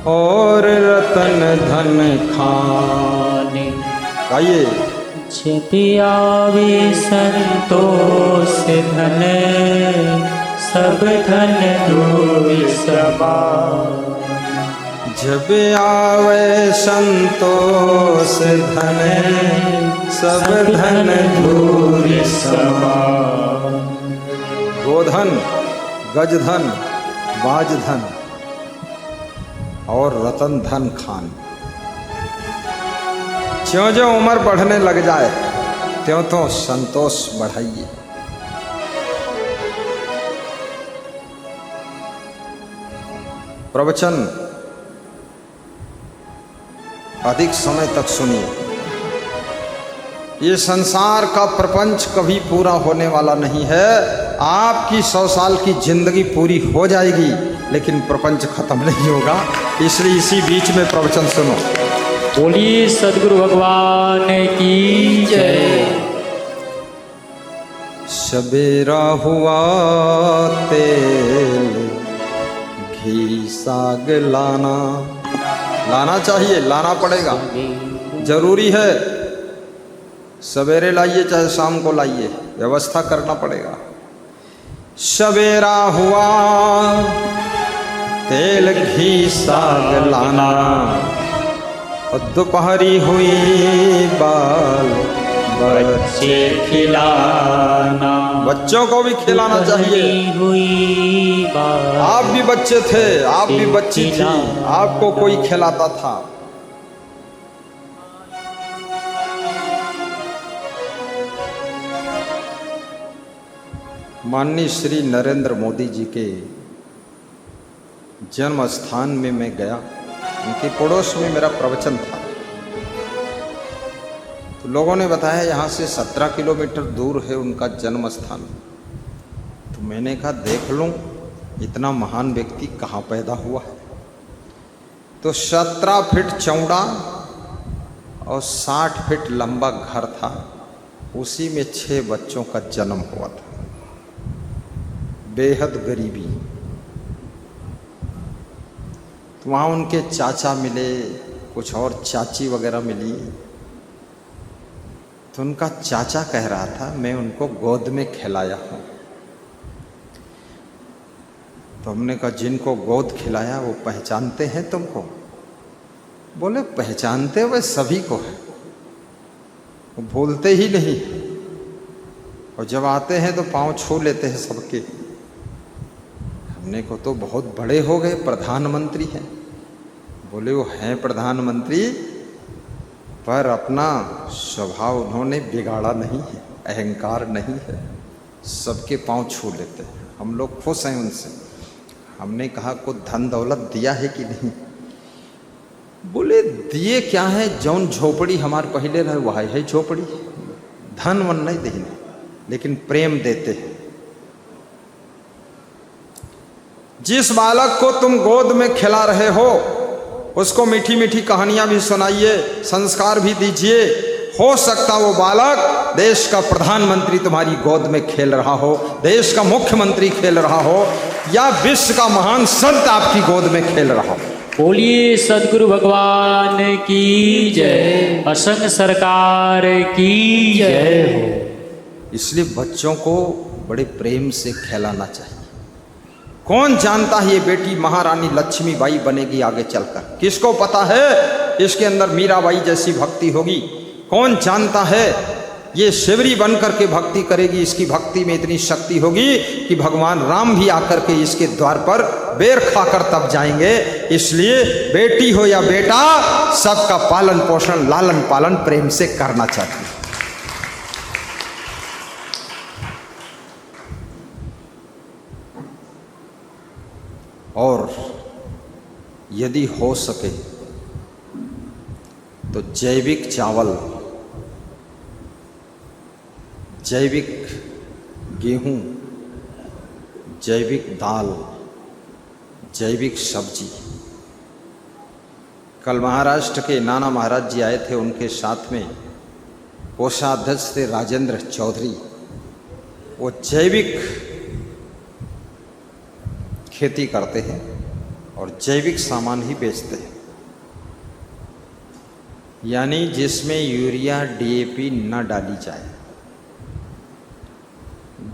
और रतन धन खाने। आइए। जब आवे संतोष धन, सब धन दूर समान। जब आवे संतोष धन, सब धन दूर समान। गोधन, गजधन, बाजधन और रतन धन खान। ज्यों ज्यों उम्र बढ़ने लग जाए त्यों तो संतोष बढ़ाइए। प्रवचन अधिक समय तक सुनिए। ये संसार का प्रपंच कभी पूरा होने वाला नहीं है। आपकी 100 साल की जिंदगी पूरी हो जाएगी लेकिन प्रपंच खत्म नहीं होगा। इसलिए इसी बीच में प्रवचन सुनो। बोलिए सद्गुरु भगवान की जय। सवेरा हुआ तेल घी साग लाना चाहिए, लाना पड़ेगा, जरूरी है। सवेरे लाइए चाहे शाम को लाइए, व्यवस्था करना पड़ेगा। सवेरा हुआ तेल घी साग लाना, और दोपहरी हुई बाल बच्चे खिलाना। बच्चों को भी खिलाना चाहिए। हुई बाल, आप भी बच्चे थे, आप भी बच्ची थी, आपको कोई खिलाता था। माननीय श्री नरेंद्र मोदी जी के जन्म स्थान में मैं गया। उनके पड़ोस में मेरा प्रवचन था। तो लोगों ने बताया यहाँ से 17 किलोमीटर दूर है उनका जन्म स्थान। तो मैंने कहा देख लूँ इतना महान व्यक्ति कहाँ पैदा हुआ है। तो 17 फीट चौड़ा और 60 फीट लंबा घर था, उसी में 6 बच्चों का जन्म हुआ था। बेहद गरीबी। तो वहाँ उनके चाचा मिले, कुछ और चाची वगैरह मिली। तो उनका चाचा कह रहा था मैं उनको गोद में खिलाया हूँ। तो हमने कहा जिनको गोद खिलाया वो पहचानते हैं तुमको? बोले पहचानते हुए सभी को है, वो भूलते ही नहीं। और जब आते हैं तो पांव छू लेते हैं सबके। हमने को तो बहुत बड़े हो गए, प्रधानमंत्री हैं। बोले वो हैं प्रधानमंत्री, पर अपना स्वभाव उन्होंने बिगाड़ा नहीं है, अहंकार नहीं है, सबके पांव छू लेते हैं। हम लोग खुश हैं उनसे। हमने कहा कुछ धन दौलत दिया है कि नहीं? बोले दिए क्या है, जौन झोपड़ी हमारे पहले रहे वह है झोपड़ी, धन वन नहीं देने, लेकिन प्रेम देते हैं। जिस बालक को तुम गोद में खिला रहे हो उसको मीठी मीठी कहानियां भी सुनाइए, संस्कार भी दीजिए। हो सकता वो बालक देश का प्रधानमंत्री तुम्हारी गोद में खेल रहा हो, देश का मुख्यमंत्री खेल रहा हो, या विश्व का महान संत आपकी गोद में खेल रहा हो। बोलिए सद्गुरु भगवान की जय, असंग सरकार की जय हो। इसलिए बच्चों को बड़े प्रेम से खिलाना चाहिए। कौन जानता है ये बेटी महारानी लक्ष्मीबाई बनेगी आगे चलकर? किसको पता है इसके अंदर मीराबाई जैसी भक्ति होगी? कौन जानता है ये शिवरी बनकर के भक्ति करेगी, इसकी भक्ति में इतनी शक्ति होगी कि भगवान राम भी आकर के इसके द्वार पर बेर खाकर तब जाएंगे। इसलिए बेटी हो या बेटा, सबका पालन पोषण लालन पालन प्रेम से करना चाहिए। और यदि हो सके तो जैविक चावल, जैविक गेहूं, जैविक दाल, जैविक सब्जी। कल महाराष्ट्र के नाना महाराज जी आए थे, उनके साथ में कोषाध्यक्ष थे राजेंद्र चौधरी। वो जैविक खेती करते हैं और जैविक सामान ही बेचते हैं, यानी जिसमें यूरिया डीएपी न डाली जाए,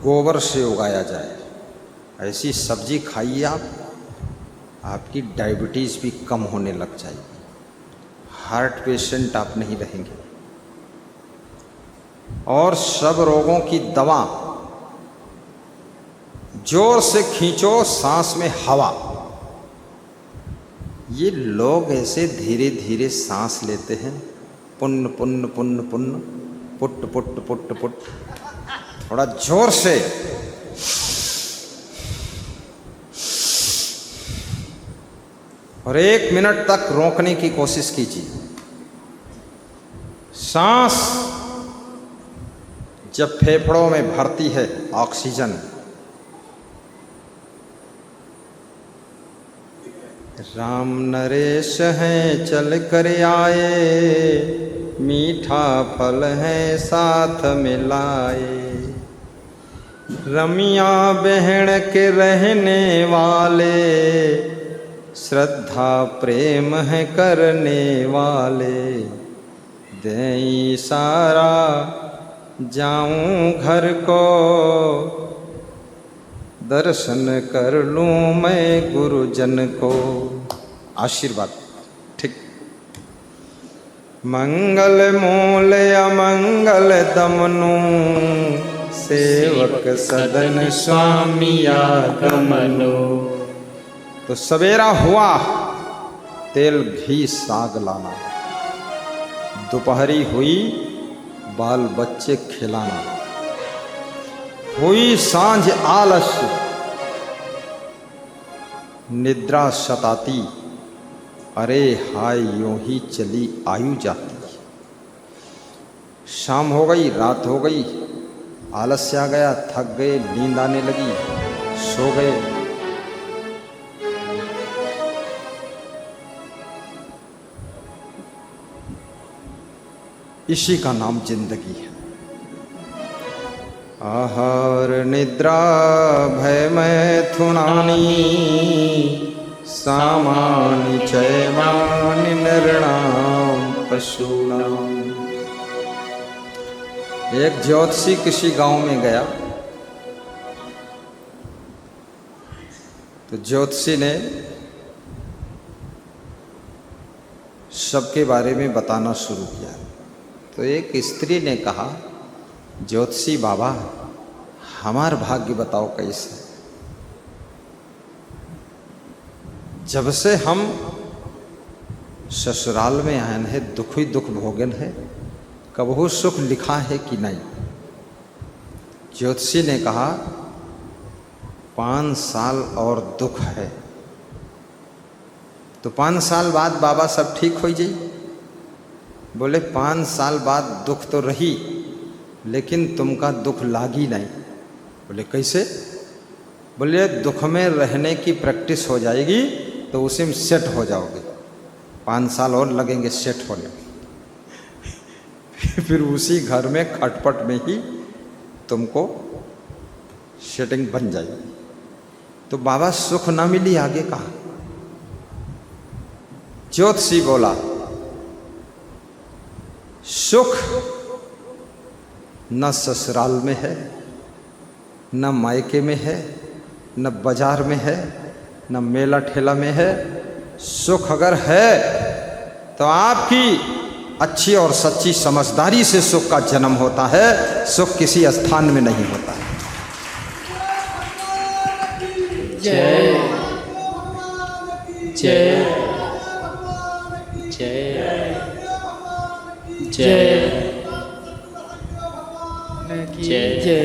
गोबर से उगाया जाए। ऐसी सब्जी खाइए आप, आपकी डायबिटीज़ भी कम होने लग जाएगी, हार्ट पेशेंट आप नहीं रहेंगे, और सब रोगों की दवा। जोर से खींचो सांस में हवा। ये लोग ऐसे धीरे धीरे सांस लेते हैं, पुन्न पुन्न पुन्न पुन्न, पुट पुट पुट पुट, थोड़ा जोर से। और 1 मिनट तक रोकने की कोशिश कीजिए। सांस जब फेफड़ों में भरती है ऑक्सीजन, राम नरेश हैं चल कर आए, मीठा फल है साथ मिलाए, रमिया बहन के रहने वाले, श्रद्धा प्रेम है करने वाले, देई सारा जाऊं घर को, दर्शन कर लूं मैं गुरुजन को। आशीर्वाद ठीक। मंगल मूल अमंगल दमनु, सेवक सदन स्वामी आगमनो। तो सवेरा हुआ तेल घी साग लाना, दोपहरी हुई बाल बच्चे खिलाना, हुई सांझ आलस्य, निद्रा सताती, अरे हाय यूं ही चली आयु जाती। शाम हो गई, रात हो गई, आलस्य आ गया, थक गए, नींद आने लगी, सो गए। इसी का नाम जिंदगी है। आहार निद्रा भय मैथुनानि, सामानि चैवानि नृणाम पशूनाम। एक ज्योतिषी किसी गांव में गया तो ज्योतिषी ने सबके बारे में बताना शुरू किया। तो एक स्त्री ने कहा, ज्योतिषी बाबा हमार भाग्य बताओ कैसे। जब से हम ससुराल में आयन है दुख ही दुख भोगन है, कबहू सुख लिखा है कि नहीं। ज्योतिषी ने कहा 5 साल और दुख है, तो 5 साल बाद बाबा सब ठीक हो जाई। बोले 5 साल बाद दुख तो रही, लेकिन तुमका दुख लागी नहीं। बोले कैसे? बोले दुख में रहने की प्रैक्टिस हो जाएगी तो उसी में सेट हो जाओगे। 5 साल और लगेंगे सेट होने फिर उसी घर में खटपट में ही तुमको सेटिंग बन जाएगी। तो बाबा सुख ना मिली आगे कहा। ज्योतिषी बोला सुख न ससुराल में है, न मायके में है, न बाजार में है, न मेला ठेला में है। सुख अगर है तो आपकी अच्छी और सच्ची समझदारी से सुख का जन्म होता है, सुख किसी स्थान में नहीं होता है। जय जय जय जय जय जय।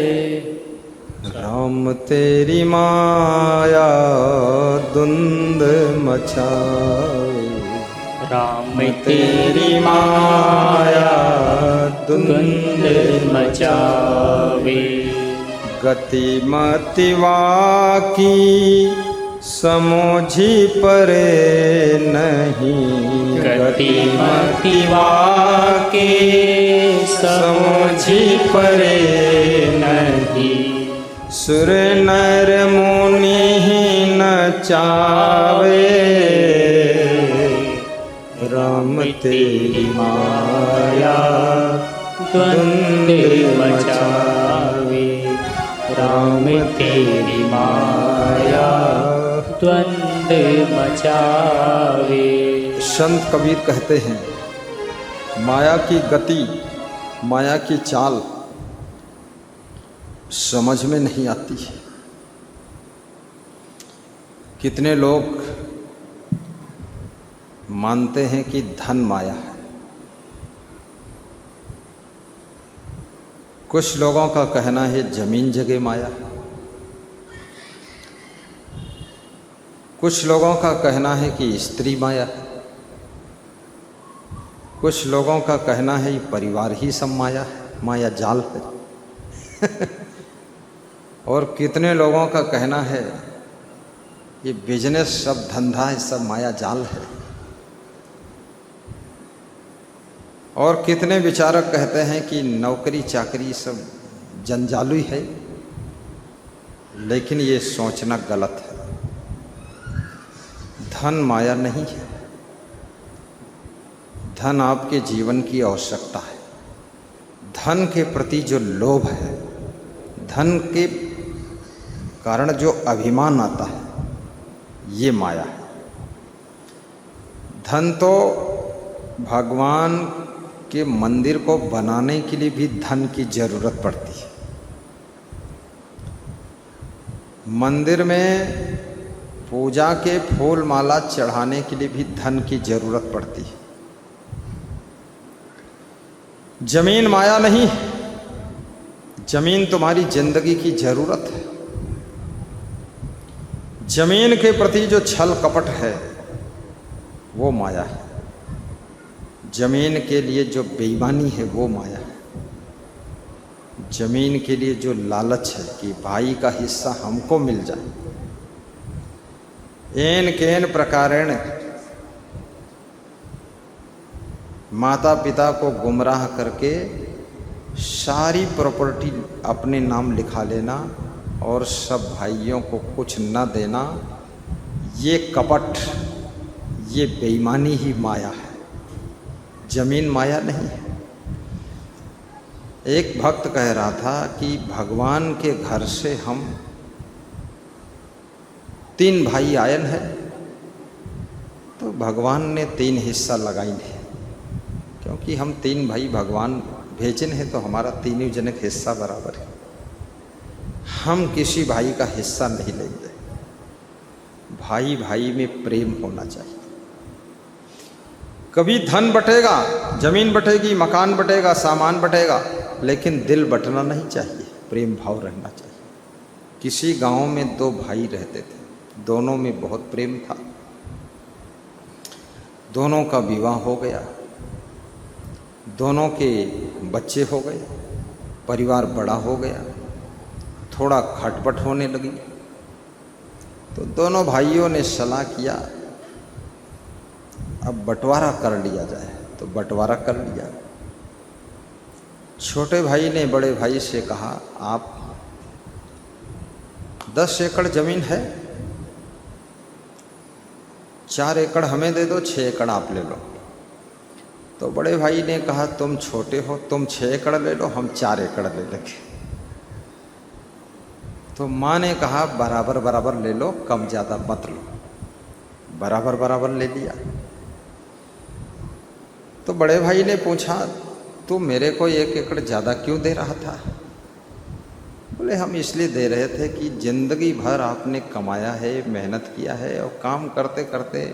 राम तेरी माया धुंध मचाए, राम तेरी माया धुंध मचावे। गति मतिवा की समझी परे नहीं, गति मतिवा के समझी परे नहीं। सुर नर मुनि नचावे, राम तेरी माया द्वंद मचावे। राम तेरी माया द्वंद मचावे। संत कबीर कहते हैं माया की गति, माया की चाल समझ में नहीं आती है। कितने लोग मानते हैं कि धन माया है, कुछ लोगों का कहना है जमीन जगह माया है, कुछ लोगों का कहना है कि स्त्री माया है, कुछ लोगों का कहना है ये परिवार ही सब माया है, माया जाल है और कितने लोगों का कहना है ये बिजनेस सब धंधा है, सब माया जाल है। और कितने विचारक कहते हैं कि नौकरी चाकरी सब जंजालू ही है, लेकिन ये सोचना गलत है। धन माया नहीं है, धन आपके जीवन की आवश्यकता है। धन के प्रति जो लोभ है, धन के कारण जो अभिमान आता है, ये माया है। धन तो भगवान के मंदिर को बनाने के लिए भी धन की जरूरत पड़ती है। मंदिर में पूजा के फूल माला चढ़ाने के लिए भी धन की जरूरत पड़ती है। जमीन माया नहीं, जमीन तुम्हारी जिंदगी की जरूरत है। जमीन के प्रति जो छल कपट है वो माया है। जमीन के लिए जो बेईमानी है वो माया है। जमीन के लिए जो लालच है कि भाई का हिस्सा हमको मिल जाए, एन केन प्रकारेण माता पिता को गुमराह करके सारी प्रॉपर्टी अपने नाम लिखा लेना और सब भाइयों को कुछ न देना, ये कपट, ये बेईमानी ही माया है। जमीन माया नहीं है। एक भक्त कह रहा था कि भगवान के घर से हम 3 भाई आयन है, तो भगवान ने 3 हिस्सा लगाई है, क्योंकि हम 3 भाई भगवान भेजन है, तो हमारा 3 जनक हिस्सा बराबर है। हम किसी भाई का हिस्सा नहीं लेंगे। भाई भाई में प्रेम होना चाहिए। कभी धन बटेगा, जमीन बटेगी, मकान बटेगा, सामान बटेगा, लेकिन दिल बटना नहीं चाहिए, प्रेम भाव रहना चाहिए। किसी गांव में दो भाई रहते थे, दोनों में बहुत प्रेम था। दोनों का विवाह हो गया, दोनों के बच्चे हो गए, परिवार बड़ा हो गया, थोड़ा खटपट होने लगी। तो दोनों भाइयों ने सलाह किया अब बंटवारा कर लिया जाए। तो बंटवारा कर लिया। छोटे भाई ने बड़े भाई से कहा, आप 10 एकड़ जमीन है, 4 एकड़ हमें दे दो, 6 एकड़ आप ले लो। तो बड़े भाई ने कहा, तुम छोटे हो, तुम 6 एकड़ ले लो, हम 4 एकड़ ले लेंगे। तो माँ ने कहा, बराबर बराबर ले लो, कम ज़्यादा मत लो। बराबर बराबर ले लिया। तो बड़े भाई ने पूछा, तू मेरे को 1 एकड़ ज़्यादा क्यों दे रहा था? बोले, हम इसलिए दे रहे थे कि ज़िंदगी भर आपने कमाया है, मेहनत किया है, और काम करते करते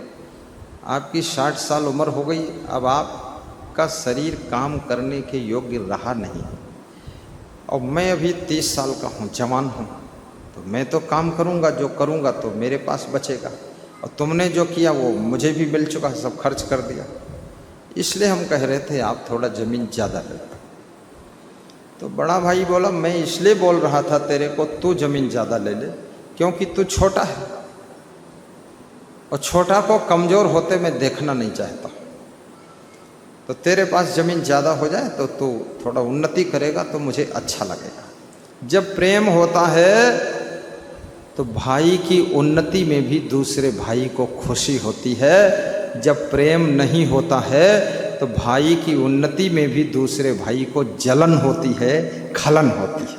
आपकी 60 साल उम्र हो गई। अब आपका शरीर काम करने के योग्य रहा नहीं, और मैं अभी 30 साल का हूँ, जवान हूँ, तो मैं तो काम करूँगा, जो करूँगा तो मेरे पास बचेगा, और तुमने जो किया वो मुझे भी मिल चुका, सब खर्च कर दिया। इसलिए हम कह रहे थे आप थोड़ा ज़मीन ज़्यादा ले लो। तो बड़ा भाई बोला, मैं इसलिए बोल रहा था तेरे को तू ज़मीन ज़्यादा ले ले क्योंकि तू छोटा है, और छोटा को कमज़ोर होते मैं देखना नहीं चाहता। तो तेरे पास ज़मीन ज़्यादा हो जाए तो तू थोड़ा उन्नति करेगा तो मुझे अच्छा लगेगा। जब प्रेम होता है तो भाई की उन्नति में भी दूसरे भाई को खुशी होती है। जब प्रेम नहीं होता है तो भाई की उन्नति में भी दूसरे भाई को जलन होती है, खलन होती है।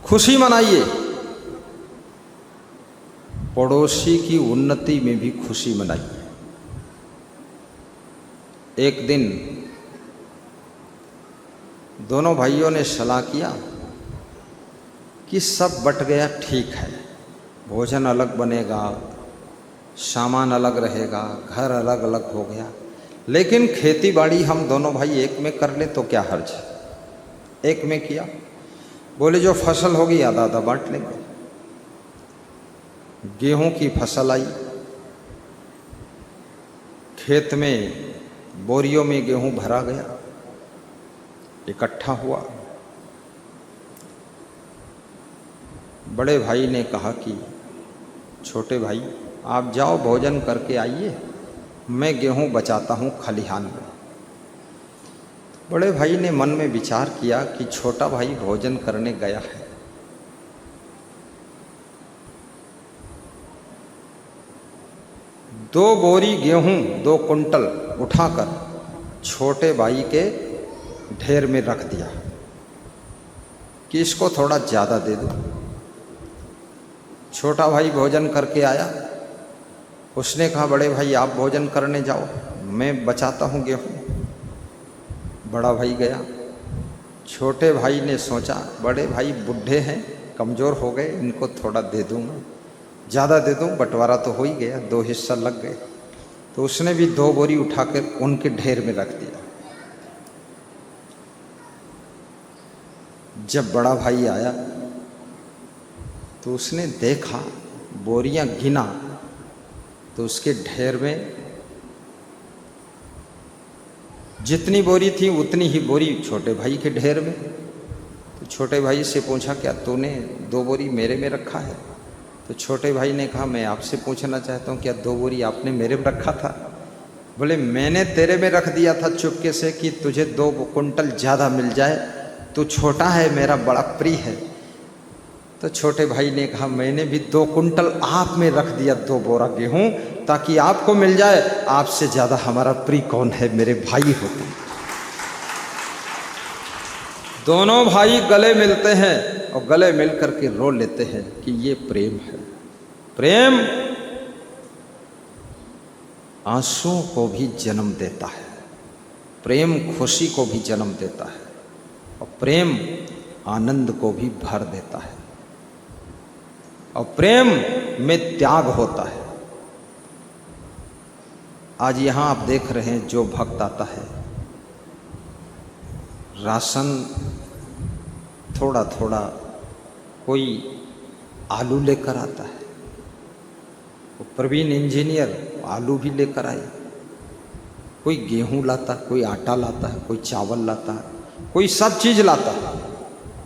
खुशी मनाइए, पड़ोसी की उन्नति में भी खुशी मनाइए। एक दिन दोनों भाइयों ने सलाह किया कि सब बट गया, ठीक है, भोजन अलग बनेगा, सामान अलग रहेगा, घर अलग अलग हो गया, लेकिन खेती बाड़ी हम दोनों भाई एक में कर ले तो क्या हर्ज है। एक में किया। बोले, जो फसल होगी आधा आधा बांट लेंगे। गेहूं की फसल आई, खेत में बोरियों में गेहूं भरा गया, इकट्ठा हुआ। बड़े भाई ने कहा कि छोटे भाई आप जाओ भोजन करके आइए, मैं गेहूं बचाता हूं खलिहान में। बड़े भाई ने मन में विचार किया कि छोटा भाई भोजन करने गया है, 2 बोरी गेहूं 2 कुंटल उठाकर छोटे भाई के ढेर में रख दिया कि इसको थोड़ा ज़्यादा दे दो। छोटा भाई भोजन करके आया, उसने कहा, बड़े भाई आप भोजन करने जाओ, मैं बचाता हूँ गेहूँ। बड़ा भाई गया। छोटे भाई ने सोचा, बड़े भाई बूढ़े हैं, कमज़ोर हो गए, इनको थोड़ा दे दूँगा, ज़्यादा दे दूँ, बंटवारा तो हो ही गया, 2 हिस्सा लग गए। तो उसने भी 2 बोरी उठाकर उनके ढेर में रख दिया। जब बड़ा भाई आया तो उसने देखा, बोरियां गिना तो उसके ढेर में जितनी बोरी थी उतनी ही बोरी छोटे भाई के ढेर में। तो छोटे भाई से पूछा, क्या तूने 2 बोरी मेरे में रखा है? तो छोटे भाई ने कहा, मैं आपसे पूछना चाहता हूँ, क्या 2 बोरी आपने मेरे में रखा था? बोले, मैंने तेरे में रख दिया था चुपके से कि तुझे 2 कुंटल ज़्यादा मिल जाए, तू छोटा है, मेरा बड़ा प्रिय है। तो छोटे भाई ने कहा, मैंने भी 2 कुंटल आप में रख दिया, 2 बोरा गेहूं, ताकि आपको मिल जाए। आपसे ज़्यादा हमारा प्रिय कौन है, मेरे भाई होते। दोनों भाई गले मिलते हैं और गले मिल करके रो लेते हैं कि ये प्रेम है। प्रेम आंसुओं को भी जन्म देता है। प्रेम खुशी को भी जन्म देता है और प्रेम आनंद को भी भर देता है और प्रेम में त्याग होता है। आज यहाँ आप देख रहे हैं जो भक्त आता है, राशन थोड़ा थोड़ा, कोई आलू लेकर आता है, प्रवीण इंजीनियर आलू भी लेकर आए, कोई गेहूं लाता है, कोई आटा लाता है, कोई चावल लाता है, कोई सब चीज लाता है,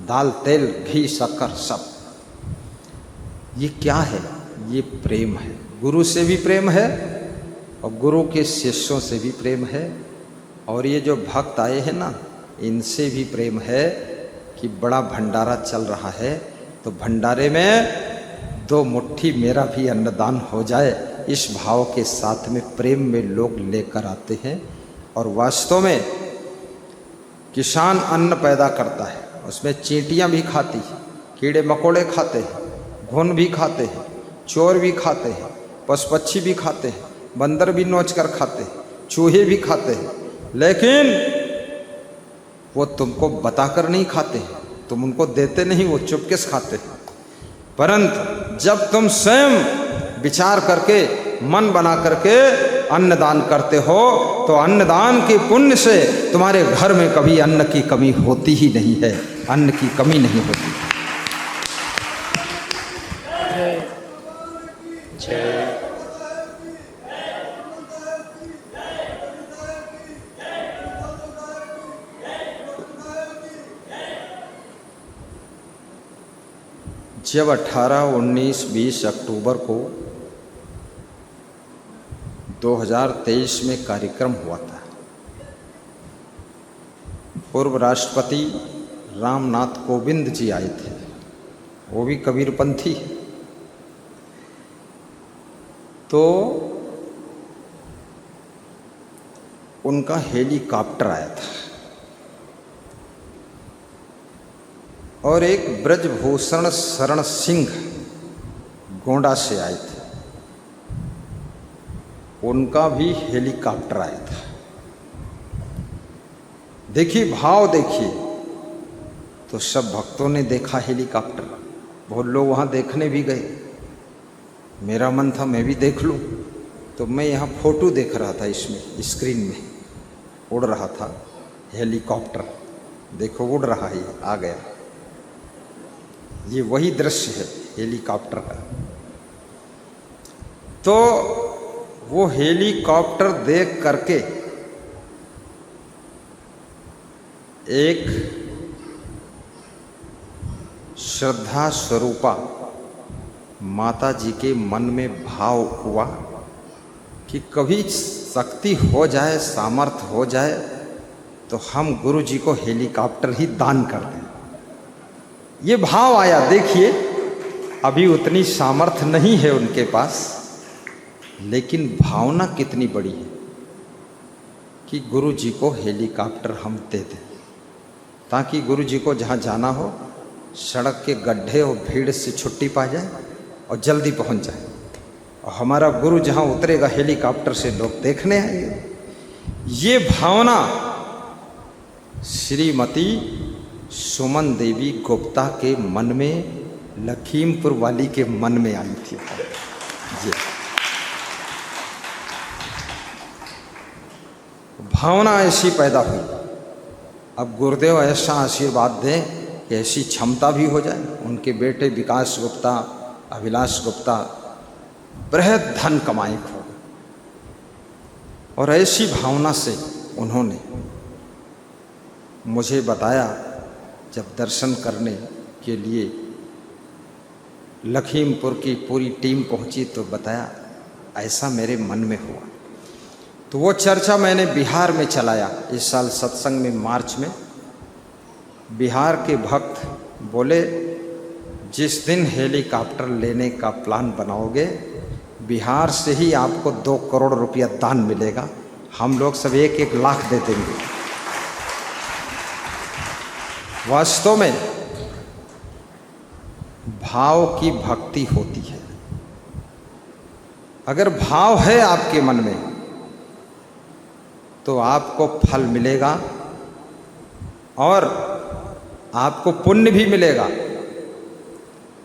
दाल तेल घी शक्कर सब। ये क्या है? ये प्रेम है। गुरु से भी प्रेम है और गुरु के शिष्यों से भी प्रेम है, और ये जो भक्त आए हैं ना, इनसे भी प्रेम है कि बड़ा भंडारा चल रहा है तो भंडारे में 2 मुट्ठी मेरा भी अन्नदान हो जाए, इस भाव के साथ में प्रेम में लोग लेकर आते हैं। और वास्तव में किसान अन्न पैदा करता है, उसमें चींटियां भी खाती हैं, कीड़े मकोड़े खाते हैं, घुन भी खाते हैं, चोर भी खाते हैं, पशु पक्षी भी खाते हैं, बंदर भी नोच कर खाते हैं, चूहे भी खाते हैं, लेकिन वो तुमको बताकर नहीं खाते हैं, तुम उनको देते नहीं, वो चुपके से खाते हैं। परंतु जब तुम स्वयं विचार करके मन बना करके अन्नदान करते हो तो अन्नदान के पुण्य से तुम्हारे घर में कभी अन्न की कमी होती ही नहीं है, अन्न की कमी नहीं होती। जब 18, 19, 20 अक्टूबर को 2023 में कार्यक्रम हुआ था, पूर्व राष्ट्रपति रामनाथ कोविंद जी आए थे, वो भी कबीरपंथी। तो उनका हेलीकॉप्टर आया था और एक ब्रजभूषण शरण सिंह गोंडा से आए थे, उनका भी हेलीकॉप्टर आया था। देखिए भाव देखिए, तो सब भक्तों ने देखा हेलीकॉप्टर, बहुत लोग वहाँ देखने भी गए। मेरा मन था मैं भी देख लूँ, तो मैं यहाँ फोटो देख रहा था, इसमें स्क्रीन में उड़ रहा था हेलीकॉप्टर, देखो उड़ रहा है, आ गया। ये वही दृश्य है हेलीकॉप्टर का। तो वो हेलीकॉप्टर देख करके एक श्रद्धा स्वरूपा माता जी के मन में भाव हुआ कि कभी शक्ति हो जाए, सामर्थ्य हो जाए तो हम गुरु जी को हेलीकॉप्टर ही दान कर दें। ये भाव आया। देखिए अभी उतनी सामर्थ्य नहीं है उनके पास, लेकिन भावना कितनी बड़ी है कि गुरु जी को हेलीकॉप्टर हम दे दें, ताकि गुरु जी को जहाँ जाना हो सड़क के गड्ढे और भीड़ से छुट्टी पा जाए और जल्दी पहुँच जाए, और हमारा गुरु जहाँ उतरेगा हेलीकॉप्टर से लोग देखने आएंगे। ये भावना श्रीमती सुमन देवी गुप्ता के मन में, लखीमपुर वाली के मन में आई थी। जी भावना ऐसी पैदा हुई। अब गुरुदेव ऐसा आशीर्वाद दें कि ऐसी क्षमता भी हो जाए। उनके बेटे विकास गुप्ता, अभिलाष गुप्ता बृहद धन कमाए हो, और ऐसी भावना से उन्होंने मुझे बताया, जब दर्शन करने के लिए लखीमपुर की पूरी टीम पहुंची तो बताया ऐसा मेरे मन में हुआ। तो वो चर्चा मैंने बिहार में चलाया इस साल सत्संग में, मार्च में। बिहार के भक्त बोले जिस दिन हेलीकॉप्टर लेने का प्लान बनाओगे, बिहार से ही आपको 2 करोड़ रुपया दान मिलेगा, हम लोग सब 1-1 लाख दे देंगे। वास्तव में भाव की भक्ति होती है। अगर भाव है आपके मन में तो आपको फल मिलेगा और आपको पुण्य भी मिलेगा।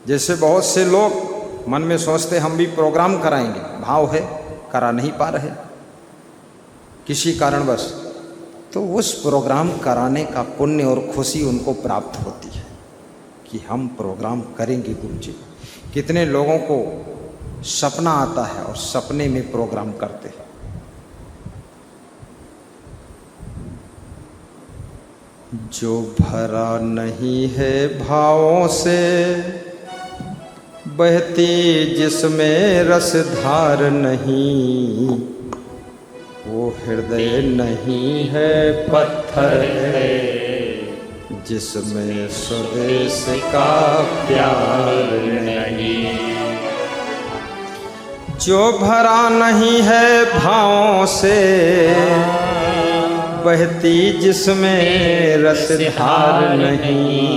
जैसे बहुत से लोग मन में सोचते हम भी प्रोग्राम कराएंगे, भाव है करा नहीं पा रहे किसी कारणवश, तो उस प्रोग्राम कराने का पुण्य और खुशी उनको प्राप्त होती है कि हम प्रोग्राम करेंगे गुरु जी। कितने लोगों को सपना आता है और सपने में प्रोग्राम करते हैं। जो भरा नहीं है भावों से, बहती जिसमें रसधार नहीं, वो हृदय नहीं है पत्थर है, जिसमें स्वदेश का प्यार नहीं। जो भरा नहीं है भावों से, बहती जिसमें रसधार नहीं,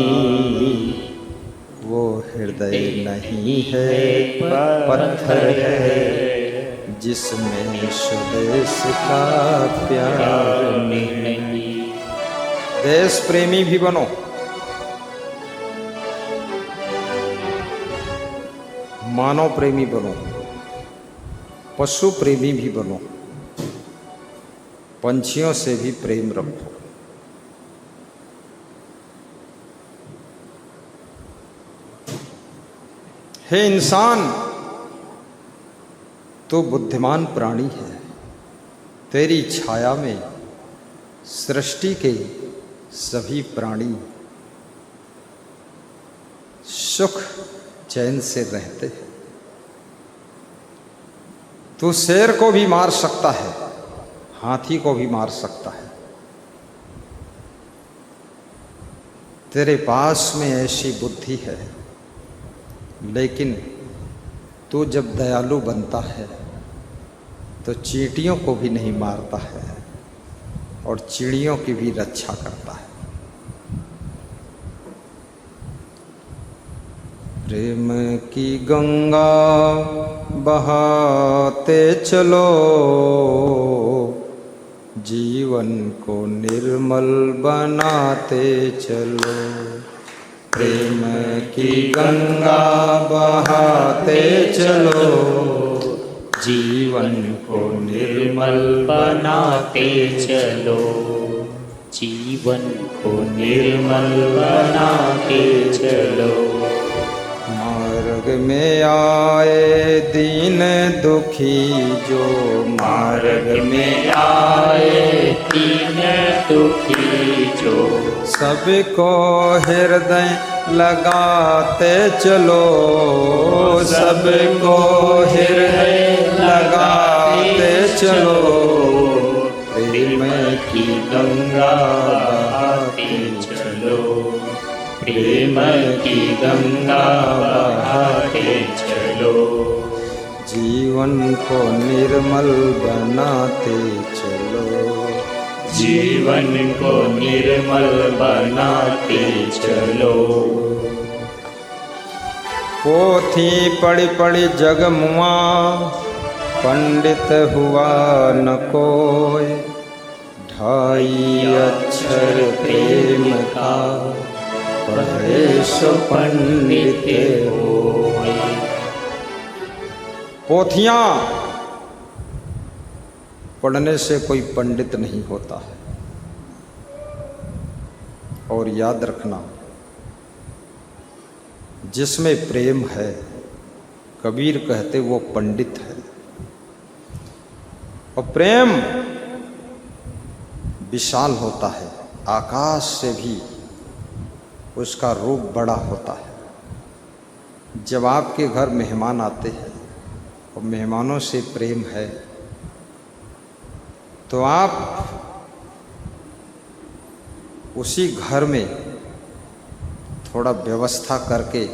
वो हृदय नहीं है पत्थर है, जिसमें स्वदेश का प्यार नहीं। देश प्रेमी भी बनो, मानव प्रेमी बनो, पशु प्रेमी भी बनो, पंछियों से भी प्रेम रखो। हे इंसान, तू बुद्धिमान प्राणी है। तेरी छाया में सृष्टि के सभी प्राणी सुख चैन से रहते हैं। तू शेर को भी मार सकता है, हाथी को भी मार सकता है। तेरे पास में ऐसी बुद्धि है, लेकिन तू जब दयालु बनता है तो चींटियों को भी नहीं मारता है और चिड़ियों की भी रक्षा करता है। प्रेम की गंगा बहाते चलो, जीवन को निर्मल बनाते चलो। प्रेम की गंगा बहाते चलो, जीवन को निर्मल बनाते चलो। जीवन को निर्मल बनाते चलो। मार्ग में आए दीन दुखी जो, मार्ग में आए दीन दुखी जो, सबको हृदय लगाते चलो, सबको हृदय लगाते चलो। प्रेम की गंगा बहाते चलो, प्रेम की गंगा बहाते चलो। जीवन को निर्मल बनाते चलो, जीवन को निर्मल बनाते चलो। पोथी पढ़ी पढ़ी जग मुआ, पंडित हुआ न कोई। ढाई अक्षर प्रेम का, पढ़े सो पंडित होय। पोथियां पढ़ने से कोई पंडित नहीं होता है। और याद रखना, जिसमें प्रेम है, कबीर कहते वो पंडित है। और प्रेम विशाल होता है, आकाश से भी उसका रूप बड़ा होता है। जब आपके घर मेहमान आते हैं और मेहमानों से प्रेम है, तो आप उसी घर में थोड़ा व्यवस्था करके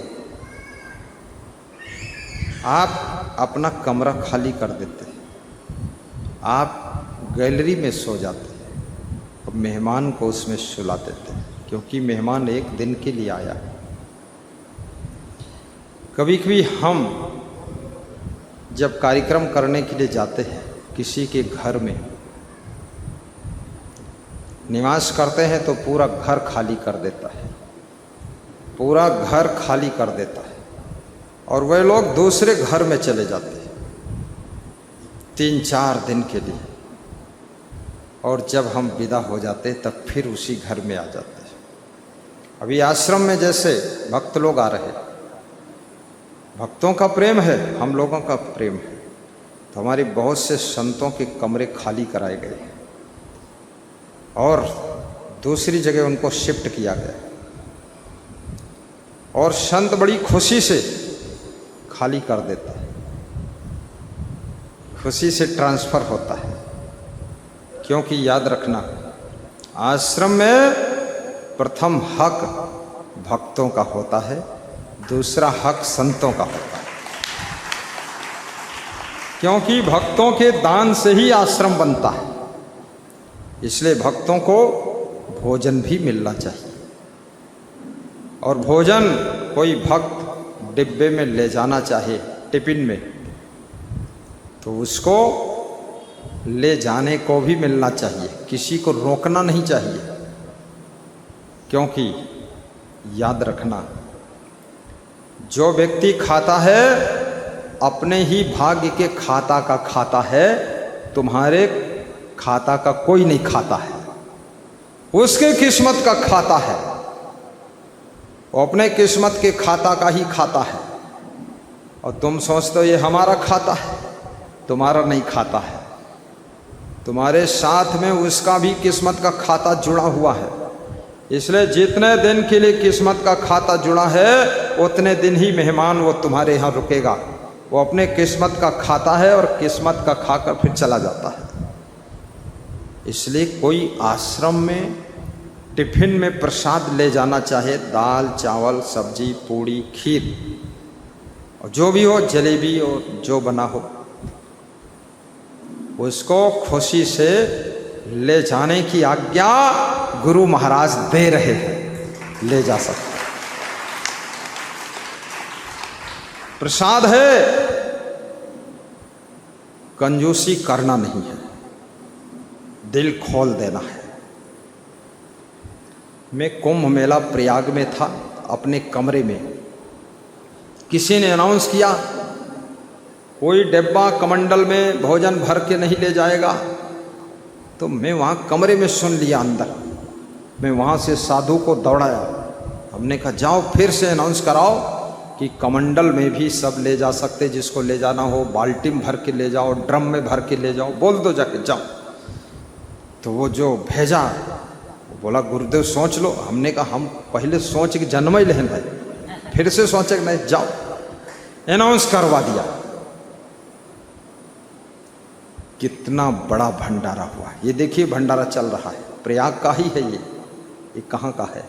आप अपना कमरा खाली कर देते हैं, आप गैलरी में सो जाते हैं और मेहमान को उसमें सुला देते हैं, क्योंकि मेहमान एक दिन के लिए आया है। कभी कभी हम जब कार्यक्रम करने के लिए जाते हैं किसी के घर में, निवास करते हैं तो पूरा घर खाली कर देता है, पूरा घर खाली कर देता है, और वे लोग दूसरे घर में चले जाते हैं 3-4 दिन के लिए, और जब हम विदा हो जाते तब फिर उसी घर में आ जाते हैं। अभी आश्रम में जैसे भक्त लोग आ रहे, भक्तों का प्रेम है, हम लोगों का प्रेम है, तो हमारे बहुत से संतों के कमरे खाली कराए गए और दूसरी जगह उनको शिफ्ट किया गया, और संत बड़ी खुशी से खाली कर देते हैं, खुशी से ट्रांसफर होता है। क्योंकि याद रखना, आश्रम में प्रथम हक भक्तों का होता है, दूसरा हक संतों का होता है। क्योंकि भक्तों के दान से ही आश्रम बनता है, इसलिए भक्तों को भोजन भी मिलना चाहिए। और भोजन कोई भक्त डिब्बे में ले जाना चाहे, टिफिन में, तो उसको ले जाने को भी मिलना चाहिए, किसी को रोकना नहीं चाहिए। क्योंकि याद रखना, जो व्यक्ति खाता है अपने ही भाग्य के खाता का खाता है, तुम्हारे खाता का कोई नहीं खाता है, उसके किस्मत का खाता है, वो अपने किस्मत के खाता का ही खाता है। और तुम सोचते हो ये हमारा खाता है, तुम्हारा नहीं खाता है, तुम्हारे साथ में उसका भी किस्मत का खाता जुड़ा हुआ है। इसलिए जितने दिन के लिए किस्मत का खाता जुड़ा है, उतने दिन ही मेहमान वो तुम्हारे यहाँ रुकेगा। वो अपने किस्मत का खाता है और किस्मत का खाकर फिर चला जाता है। इसलिए कोई आश्रम में टिफिन में प्रसाद ले जाना चाहे, दाल चावल सब्जी पूड़ी खीर और जो भी हो, जलेबी और जो बना हो, उसको खुशी से ले जाने की आज्ञा गुरु महाराज दे रहे हैं, ले जा सकते। प्रसाद है, कंजूसी करना नहीं है, दिल खोल देना है। मैं कुंभ मेला प्रयाग में था, अपने कमरे में किसी ने अनाउंस किया कोई डिब्बा कमंडल में भोजन भर के नहीं ले जाएगा, तो मैं वहाँ कमरे में सुन लिया अंदर। मैं वहाँ से साधु को दौड़ाया, हमने कहा जाओ फिर से अनाउंस कराओ कि कमंडल में भी सब ले जा सकते, जिसको ले जाना हो बाल्टी में भर के ले जाओ, ड्रम में भर के ले जाओ, बोल दो जाके जाओ। तो वो जो भेजा वो बोला गुरुदेव सोच लो। हमने कहा हम पहले सोच के जन्म ही लेन भाई, फिर से सोचे कि नहीं, जाओ। अनाउंस करवा दिया। कितना बड़ा भंडारा हुआ, ये देखिए भंडारा चल रहा है, प्रयाग का ही है ये कहाँ का है,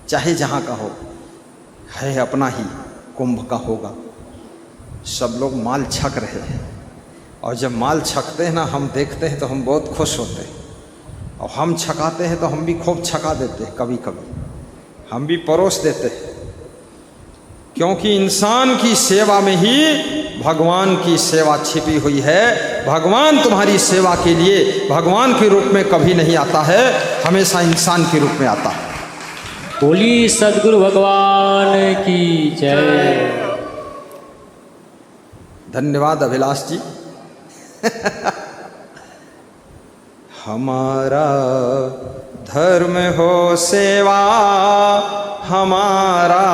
चाहे जहाँ का हो, है अपना ही, कुंभ का होगा। सब लोग माल छक रहे हैं, और जब माल छकते हैं ना, हम देखते हैं तो हम बहुत खुश होते हैं, और हम छकाते हैं तो हम भी खूब छका देते हैं, कभी कभी हम भी परोस देते हैं। क्योंकि इंसान की सेवा में ही भगवान की सेवा छिपी हुई है। भगवान तुम्हारी सेवा के लिए भगवान के रूप में कभी नहीं आता है, हमेशा इंसान के रूप में आता है। बोली सद्गुरु भगवान की जय। धन्यवाद अभिलाष जी। हमारा धर्म हो सेवा, हमारा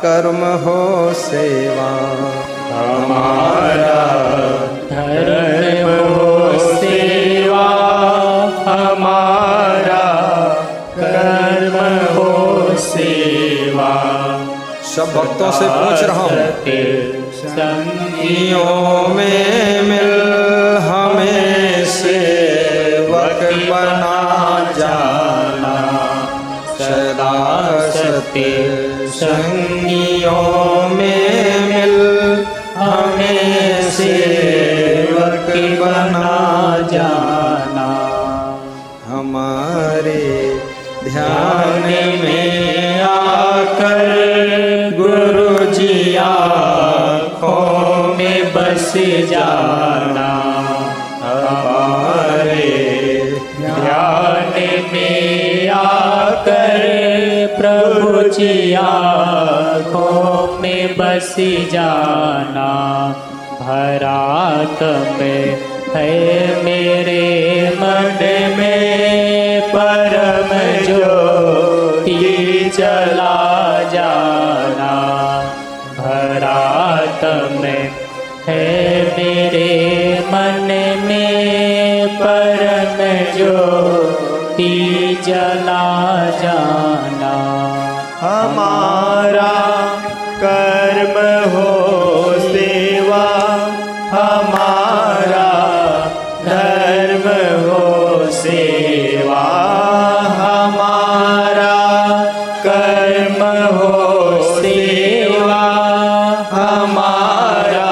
कर्म हो सेवा, हमारा धर्म हो सेवा, हमारा कर्म हो सेवा। सब भक्तों से पूछ रहा हूँ, संगियों में मिल हमें सेवक बना जाना, सदा सत्य संगियों में मिल हमें सेवक बना जाना। हमारे ध्यान में आकर गुरु जी आँखों में बस जाना, हमारे ध्यान में आकर प्रभु जी आँखों में बस जाना। भरात में है मेरे मन में परम ज्योति जला जाना। भरात में है मेरे मन में परम ज्योति जला जाना। हमारा कर्म हो सेवा, हमारा धर्म हो सेवा। हमारा कर्म हो सेवा, हमारा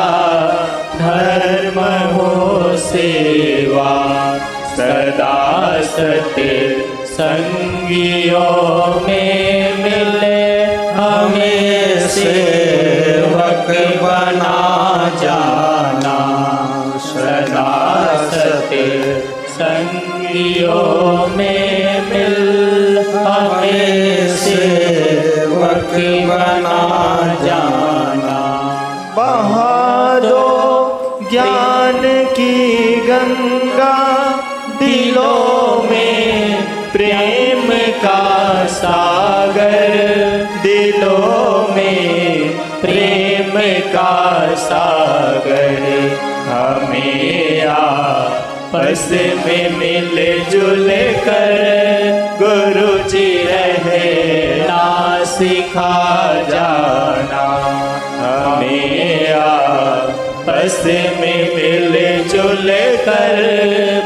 धर्म हो सेवा। सदा सत्य संगियों में मिले हमें सेवक बना जाना। सदा सत्य संगियों में मिल हमें सेवक बना जाना। बहा दो ज्ञान की गंगा दिलों में, प्रेम का सागर दिलों में, प्रेम का सागर। हमें आपस में मिल जुल कर गुरु जी रहना सिखा जाना। हमें आपस में मिल जुल कर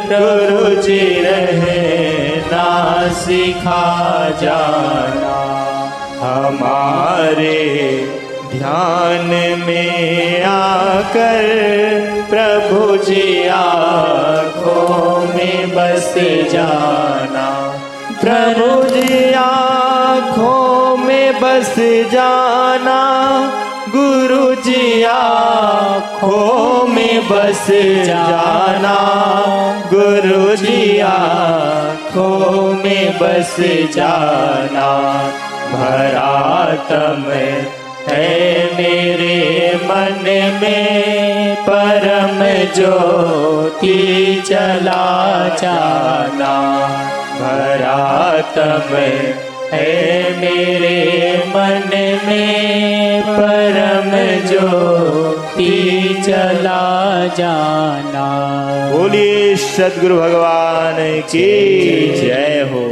गुरु जी रहना सिखा जाना। हमारे ध्यान में आकर प्रभु जी आँखों में बस जाना। प्रभु जी आँखों में बस जाना। गुरु जी आँखों में बस जाना। गुरु जी आँखों में बस जाना। भरात में है मेरे मन में परम ज्योति जला जाना। भरात में है मेरे मन में परम ज्योति जला जाना। बोलिए सद्गुरु भगवान की जय हो।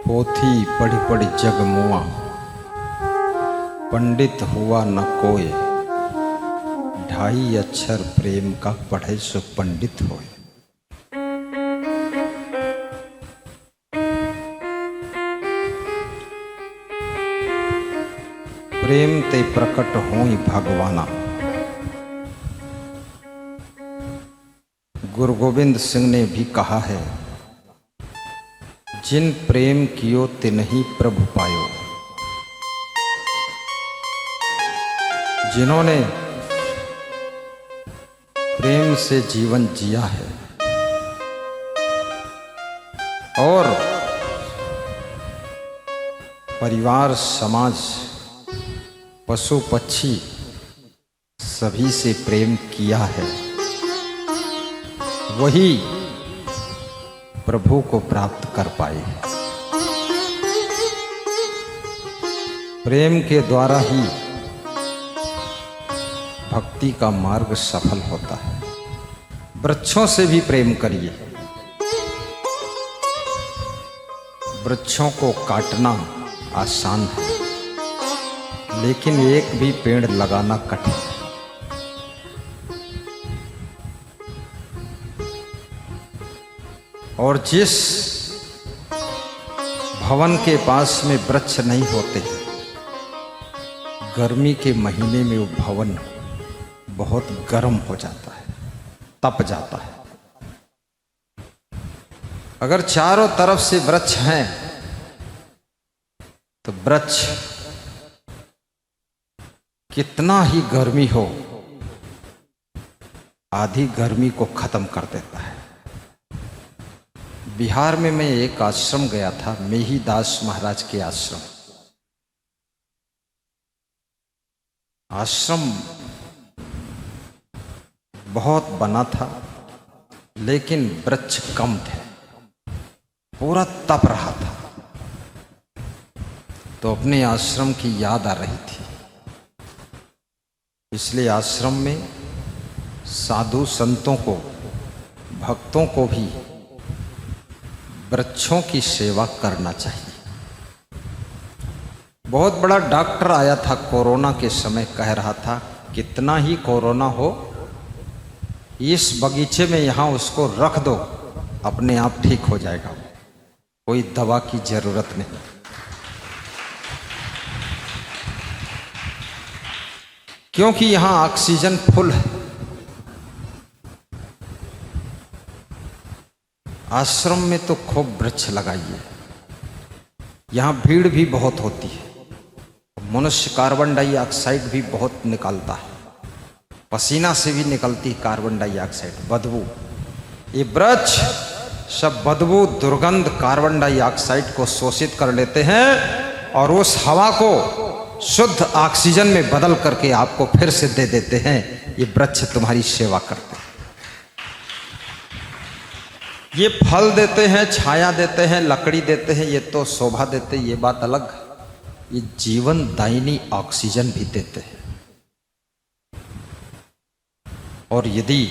पोथी पढ़ी पढ़ी जग मुआ, पंडित हुआ न कोय। ढाई अक्षर प्रेम का पढ़े सो पंडित होए। प्रेम ते प्रकट होई भगवाना। गुरु गोविंद सिंह ने भी कहा है, जिन प्रेम कियो तिन्हि प्रभु पायो। जिन्होंने प्रेम से जीवन जिया है और परिवार, समाज, पशु पक्षी सभी से प्रेम किया है, वही प्रभु को प्राप्त कर पाए। प्रेम के द्वारा ही भक्ति का मार्ग सफल होता है। वृक्षों से भी प्रेम करिए। वृक्षों को काटना आसान है, लेकिन एक भी पेड़ लगाना कठिन है। और जिस भवन के पास में वृक्ष नहीं होते, गर्मी के महीने में वो भवन बहुत गर्म हो जाता है, तप जाता है। अगर चारों तरफ से वृक्ष हैं तो वृक्ष कितना ही गर्मी हो आधी गर्मी को खत्म कर देता है। बिहार में मैं एक आश्रम गया था, मेहीदास महाराज के आश्रम। आश्रम बहुत बना था, लेकिन वृक्ष कम थे, पूरा तप रहा था। तो अपने आश्रम की याद आ रही थी, इसलिए आश्रम में साधु संतों को, भक्तों को भी वृक्षों की सेवा करना चाहिए। बहुत बड़ा डॉक्टर आया था कोरोना के समय, कह रहा था कितना ही कोरोना हो, इस बगीचे में यहाँ उसको रख दो, अपने आप ठीक हो जाएगा, कोई दवा की जरूरत नहीं। क्योंकि यहाँ ऑक्सीजन फुल है। आश्रम में तो खूब वृक्ष लगाइए। यहाँ भीड़ भी बहुत होती है, मनुष्य कार्बन डाइऑक्साइड भी बहुत निकालता है, पसीना से भी निकलती है कार्बन डाइऑक्साइड, बदबू। ये वृक्ष सब बदबू, दुर्गंध, कार्बन डाइऑक्साइड को शोषित कर लेते हैं और उस हवा को शुद्ध ऑक्सीजन में बदल करके आपको फिर से दे देते हैं। ये वृक्ष तुम्हारी सेवा करते हैं, ये फल देते हैं, छाया देते हैं, लकड़ी देते हैं, ये तो शोभा देते हैं, ये बात अलग। ये जीवन दायिनी ऑक्सीजन भी देते हैं। और यदि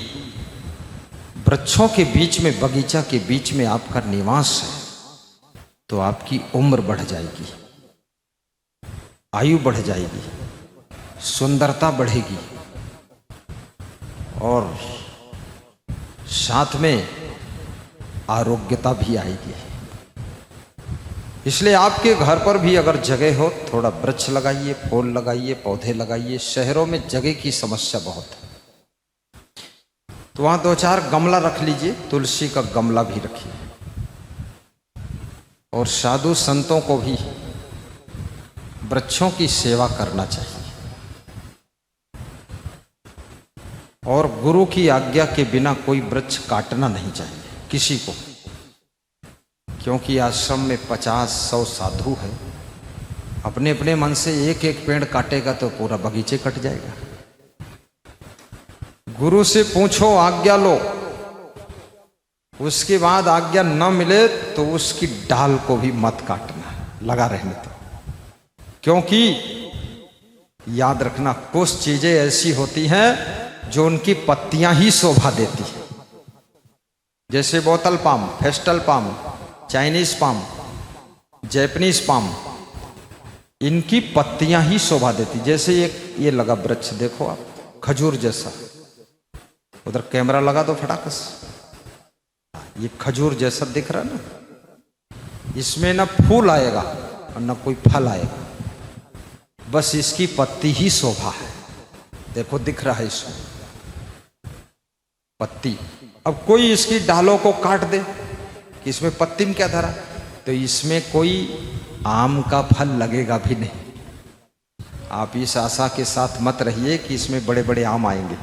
वृक्षों के बीच में, बगीचा के बीच में आपका निवास है, तो आपकी उम्र बढ़ जाएगी, आयु बढ़ जाएगी, सुंदरता बढ़ेगी और साथ में आरोग्यता भी आएगी। इसलिए आपके घर पर भी अगर जगह हो, थोड़ा वृक्ष लगाइए, फूल लगाइए, पौधे लगाइए। शहरों में जगह की समस्या बहुत है, तो वहां 2-4 गमला रख लीजिए, तुलसी का गमला भी रखिए। और साधु संतों को भी वृक्षों की सेवा करना चाहिए। और गुरु की आज्ञा के बिना कोई वृक्ष काटना नहीं चाहिए किसी को, क्योंकि आश्रम में 50-100 साधु है। अपने अपने मन से एक एक पेड़ काटेगा तो पूरा बगीचे कट जाएगा। गुरु से पूछो, आज्ञा लो, उसके बाद आज्ञा न मिले तो उसकी डाल को भी मत काटना, लगा रहने दो। क्योंकि याद रखना, कुछ चीजें ऐसी होती हैं जो उनकी पत्तियां ही शोभा देती हैं। जैसे बोतल palm, fishtail palm, Chinese palm, Japanese palm, इनकी पत्तियां ही शोभा देती। जैसे ये लगा वृक्ष, देखो आप, खजूर जैसा, उधर कैमरा लगा दो फटाक से, ये खजूर जैसा दिख रहा ना, इसमें ना फूल आएगा और ना कोई फल आएगा, बस इसकी पत्ती ही शोभा है। देखो दिख रहा है इसमें पत्ती। अब कोई इसकी डालों को काट दे कि इसमें पत्ती में क्या धरा, तो इसमें कोई आम का फल लगेगा भी नहीं। आप इस आशा के साथ मत रहिए कि इसमें बड़े बड़े आम आएंगे।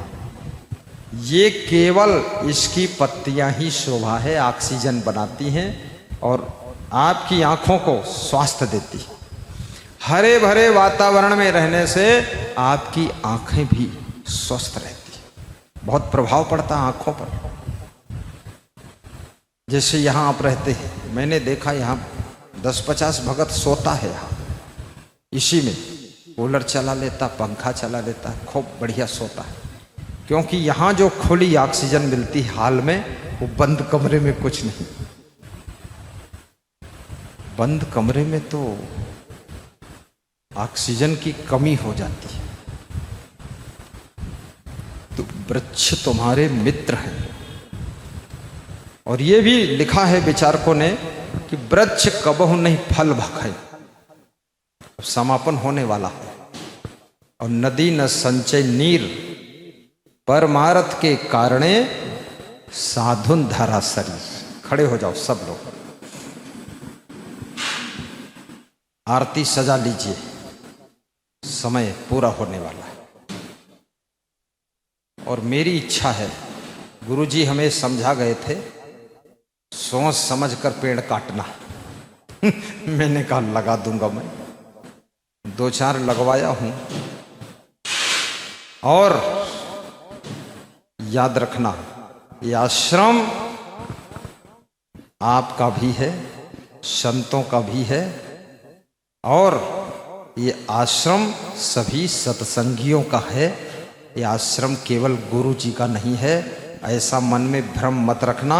ये केवल इसकी पत्तियां ही शोभा है, ऑक्सीजन बनाती हैं और आपकी आंखों को स्वास्थ्य देती है। हरे भरे वातावरण में रहने से आपकी आंखें भी स्वस्थ रहती हैं, बहुत प्रभाव पड़ता है आंखों पर। जैसे यहाँ आप रहते हैं, मैंने देखा यहाँ 10-50 भगत सोता है यहाँ, इसी में कूलर चला लेता, पंखा चला लेता, खूब बढ़िया सोता है। क्योंकि यहाँ जो खुली ऑक्सीजन मिलती है हाल में, वो बंद कमरे में कुछ नहीं। बंद कमरे में तो ऑक्सीजन की कमी हो जाती है। तो वृक्ष तुम्हारे मित्र हैं। और ये भी लिखा है विचारकों ने कि वृक्ष कबहु नहीं फल भखे। समापन होने वाला है। और नदी न संचय नीर, परमार्थ के कारणे साधुन धरा शरीर। खड़े हो जाओ सब लोग, आरती सजा लीजिए, समय पूरा होने वाला है। और मेरी इच्छा है गुरुजी हमें समझा गए थे सोच समझ कर पेड़ काटना। मैंने कहा लगा दूंगा मैं, 2-4 लगवाया हूं। और याद रखना ये आश्रम आपका भी है, संतों का भी है, और ये आश्रम सभी सत्संगियों का है। ये आश्रम केवल गुरु जी का नहीं है, ऐसा मन में भ्रम मत रखना।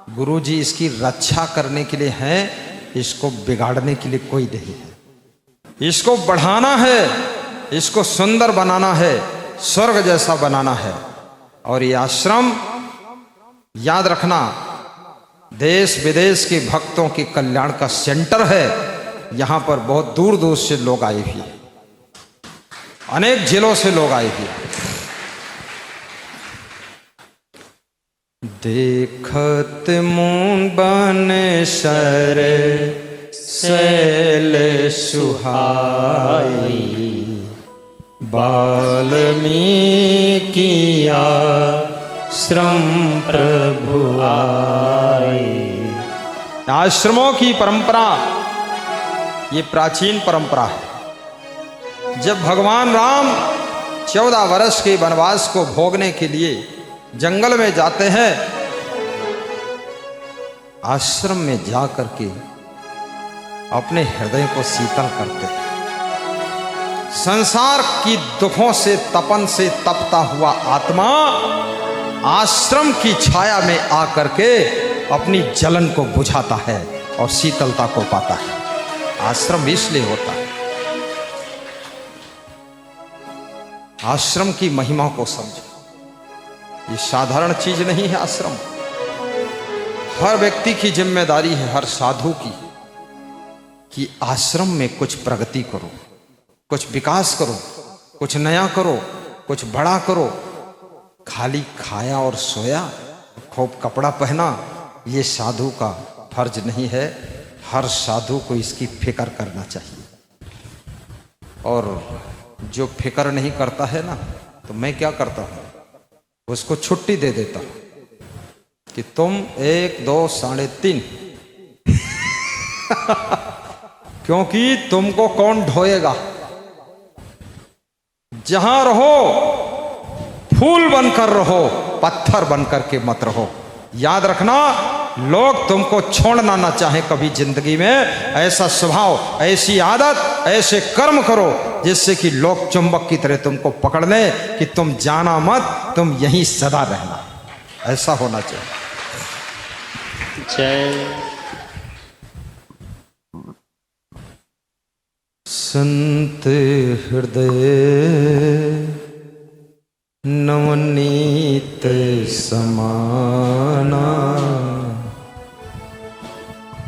गुरु जी इसकी रक्षा करने के लिए हैं, इसको बिगाड़ने के लिए कोई नहीं है। इसको बढ़ाना है, इसको सुंदर बनाना है, स्वर्ग जैसा बनाना है। और ये आश्रम याद रखना देश विदेश के भक्तों के कल्याण का सेंटर है। यहां पर बहुत दूर दूर से लोग आए हुए हैं, अनेक जिलों से लोग आए हुए हैं। देखत मुंड बन सर सैल सुहाई, वाल्मीकि आश्रम प्रभु आए। आश्रमों की परंपरा ये प्राचीन परंपरा है। जब भगवान राम 14 वर्ष के वनवास को भोगने के लिए जंगल में जाते हैं, आश्रम में जा करके अपने हृदय को शीतल करते हैं। संसार की दुखों से तपन से तपता हुआ आत्मा आश्रम की छाया में आकर के अपनी जलन को बुझाता है और शीतलता को पाता है। आश्रम इसलिए होता है। आश्रम की महिमा को समझो, ये साधारण चीज नहीं है। आश्रम हर व्यक्ति की जिम्मेदारी है, हर साधु की, कि आश्रम में कुछ प्रगति करो, कुछ विकास करो, कुछ नया करो, कुछ बड़ा करो। खाली खाया और सोया, खूब कपड़ा पहना, ये साधु का फर्ज नहीं है। हर साधु को इसकी फिक्र करना चाहिए। और जो फिक्र नहीं करता है ना, तो मैं क्या करता हूं, उसको छुट्टी दे देता हूं कि तुम 1, 2, 3.5 क्योंकि तुमको कौन ढोएगा। जहां रहो फूल बनकर रहो, पत्थर बनकर के मत रहो। याद रखना, लोग तुमको छोड़ना ना चाहे कभी जिंदगी में, ऐसा स्वभाव, ऐसी आदत, ऐसे कर्म करो जिससे कि लोग चुंबक की तरह तुमको पकड़ लें कि तुम जाना मत, तुम यहीं सदा रहना। ऐसा होना चाहिए। जय संत हृदय नवनीत समाना,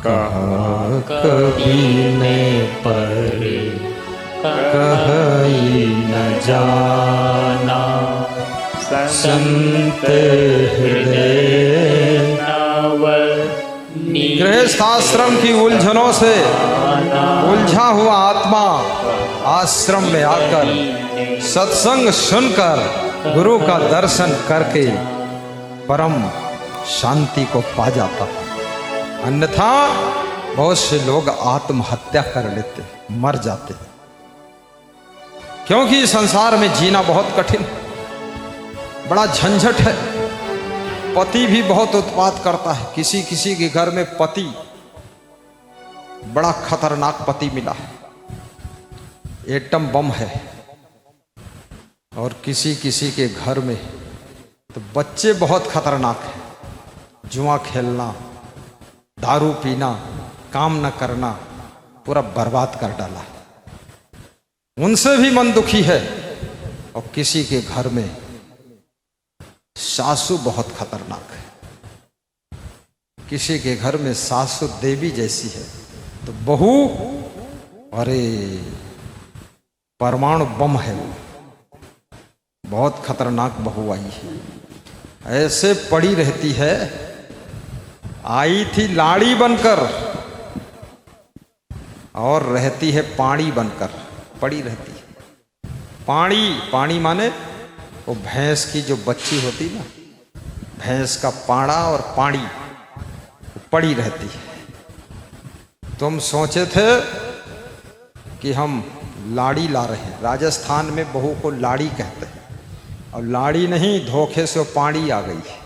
कहा कभी ने पर कहीं न जाना। संत हृदय गृहस्थाश्रम की उलझनों से उलझा हुआ आत्मा आश्रम में आकर सत्संग सुनकर गुरु का दर्शन करके परम शांति को पा जाता है। अन्यथा बहुत से लोग आत्महत्या कर लेते, मर जाते, क्योंकि संसार में जीना बहुत कठिन, बड़ा झंझट है। पति भी बहुत उत्पात करता है। किसी किसी के घर में पति, बड़ा खतरनाक पति मिला है, एटम बम है। और किसी किसी के घर में तो बच्चे बहुत खतरनाक हैं। जुआ खेलना, दारू पीना, काम न करना, पूरा बर्बाद कर डाला। उनसे भी मन दुखी है। और किसी के घर में सासू बहुत खतरनाक है। किसी के घर में सासू देवी जैसी है, तो बहू अरे परमाणु बम है, वो बहुत खतरनाक बहू आई है। ऐसे पड़ी रहती है, आई थी लाड़ी बनकर और रहती है पानी बनकर, पड़ी रहती है। पानी, पानी माने वो भैंस की जो बच्ची होती ना, भैंस का पाड़ा और पाड़ी पड़ी रहती है। तुम सोचे थे कि हम लाड़ी ला रहे हैं। राजस्थान में बहू को लाड़ी कहते हैं, और लाड़ी नहीं, धोखे से वो पाड़ी आ गई है,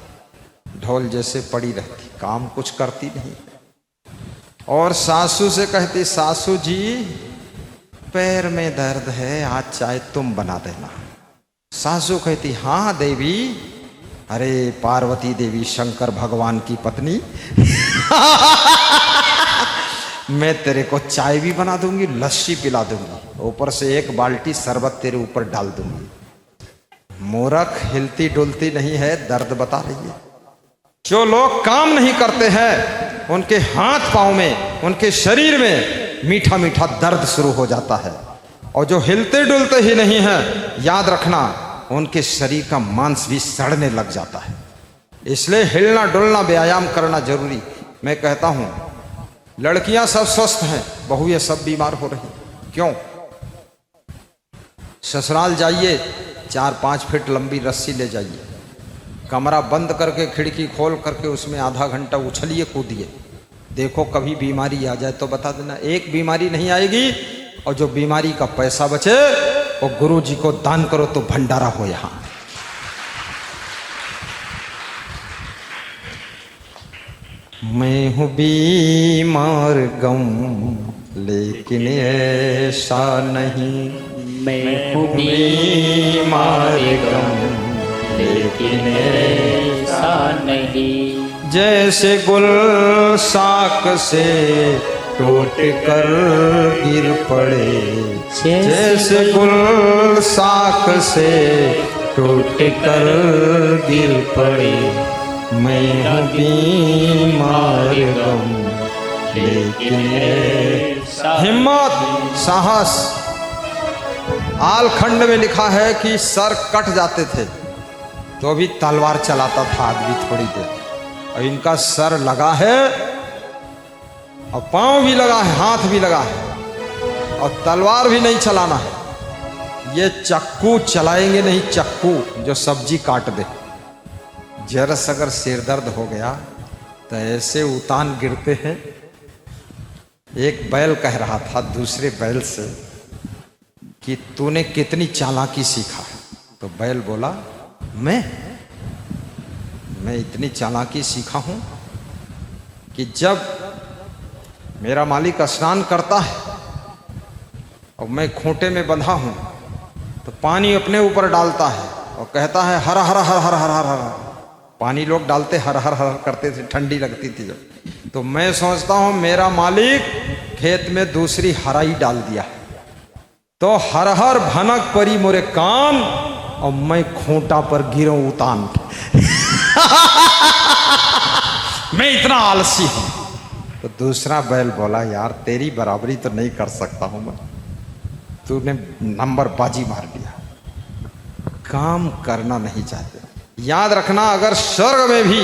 ढोल जैसे पड़ी रहती, काम कुछ करती नहीं। और सासू से कहती, सासू जी पैर में दर्द है, आज चाय तुम बना देना। सासू कहती, हाँ देवी। अरे पार्वती देवी शंकर भगवान की पत्नी मैं तेरे को चाय भी बना दूंगी, लस्सी पिला दूंगी, ऊपर से एक बाल्टी शरबत तेरे ऊपर डाल दूंगी। मूर्ख, हिलती डुलती नहीं है, दर्द बता रही है। जो लोग काम नहीं करते हैं उनके हाथ पांव में, उनके शरीर में मीठा मीठा दर्द शुरू हो जाता है। और जो हिलते डुलते ही नहीं है, याद रखना उनके शरीर का मांस भी सड़ने लग जाता है। इसलिए हिलना डुलना व्यायाम करना जरूरी। मैं कहता हूं लड़कियां सब स्वस्थ हैं, बहुएं सब बीमार हो रही। क्यों? ससुराल जाइए, 4-5 फीट लंबी रस्सी ले जाइए, कमरा बंद करके खिड़की खोल करके उसमें आधा घंटा उछलिए कूदिए, देखो कभी बीमारी आ जाए तो बता देना। एक बीमारी नहीं आएगी। और जो बीमारी का पैसा बचे वो गुरु जी को दान करो तो भंडारा हो। यहां मैं हूं बीमार गम, लेकिन ऐसा नहीं, मैं हूँ बीमार गम, लेकिन ऐसा नहीं। जैसे गुल साक से टूट कर गिर पड़े, जैसे गुल साक से टूट कर गिर पड़े, मैं हूँ बीमार गम, लेकिन हिम्मत, साहस। आलखंड में लिखा है कि सर कट जाते थे तो भी तलवार चलाता था आदमी थोड़ी देर, और इनका सर लगा है और पांव भी लगा है, हाथ भी लगा है, और तलवार भी नहीं चलाना है। ये चक्कू चलाएंगे नहीं, चक्कू जो सब्जी काट दे। जरा सा अगर सिर दर्द हो गया तो ऐसे उतान गिरते हैं। एक बैल कह रहा था दूसरे बैल से कि तूने कितनी चालाकी सीखा? तो बैल बोला, मैं इतनी चालाकी सीखा हूं कि जब मेरा मालिक स्नान करता है और मैं खूंटे में बंधा हूं तो पानी अपने ऊपर डालता है और कहता है हर हर हर हर हर हर हर। पानी लोग डालते हर हर हर करते थे, ठंडी लगती थी जब। तो मैं सोचता हूं मेरा मालिक खेत में दूसरी हराई डाल दिया है, तो हर हर भनक परी मोरे कान, और मैं खूंटा पर गिरूं उतान। मैं इतना आलसी हूं। तो दूसरा बैल बोला, यार तेरी बराबरी तो नहीं कर सकता हूं मैं, तूने नंबर बाजी मार लिया। काम करना नहीं चाहते। याद रखना, अगर स्वर्ग में भी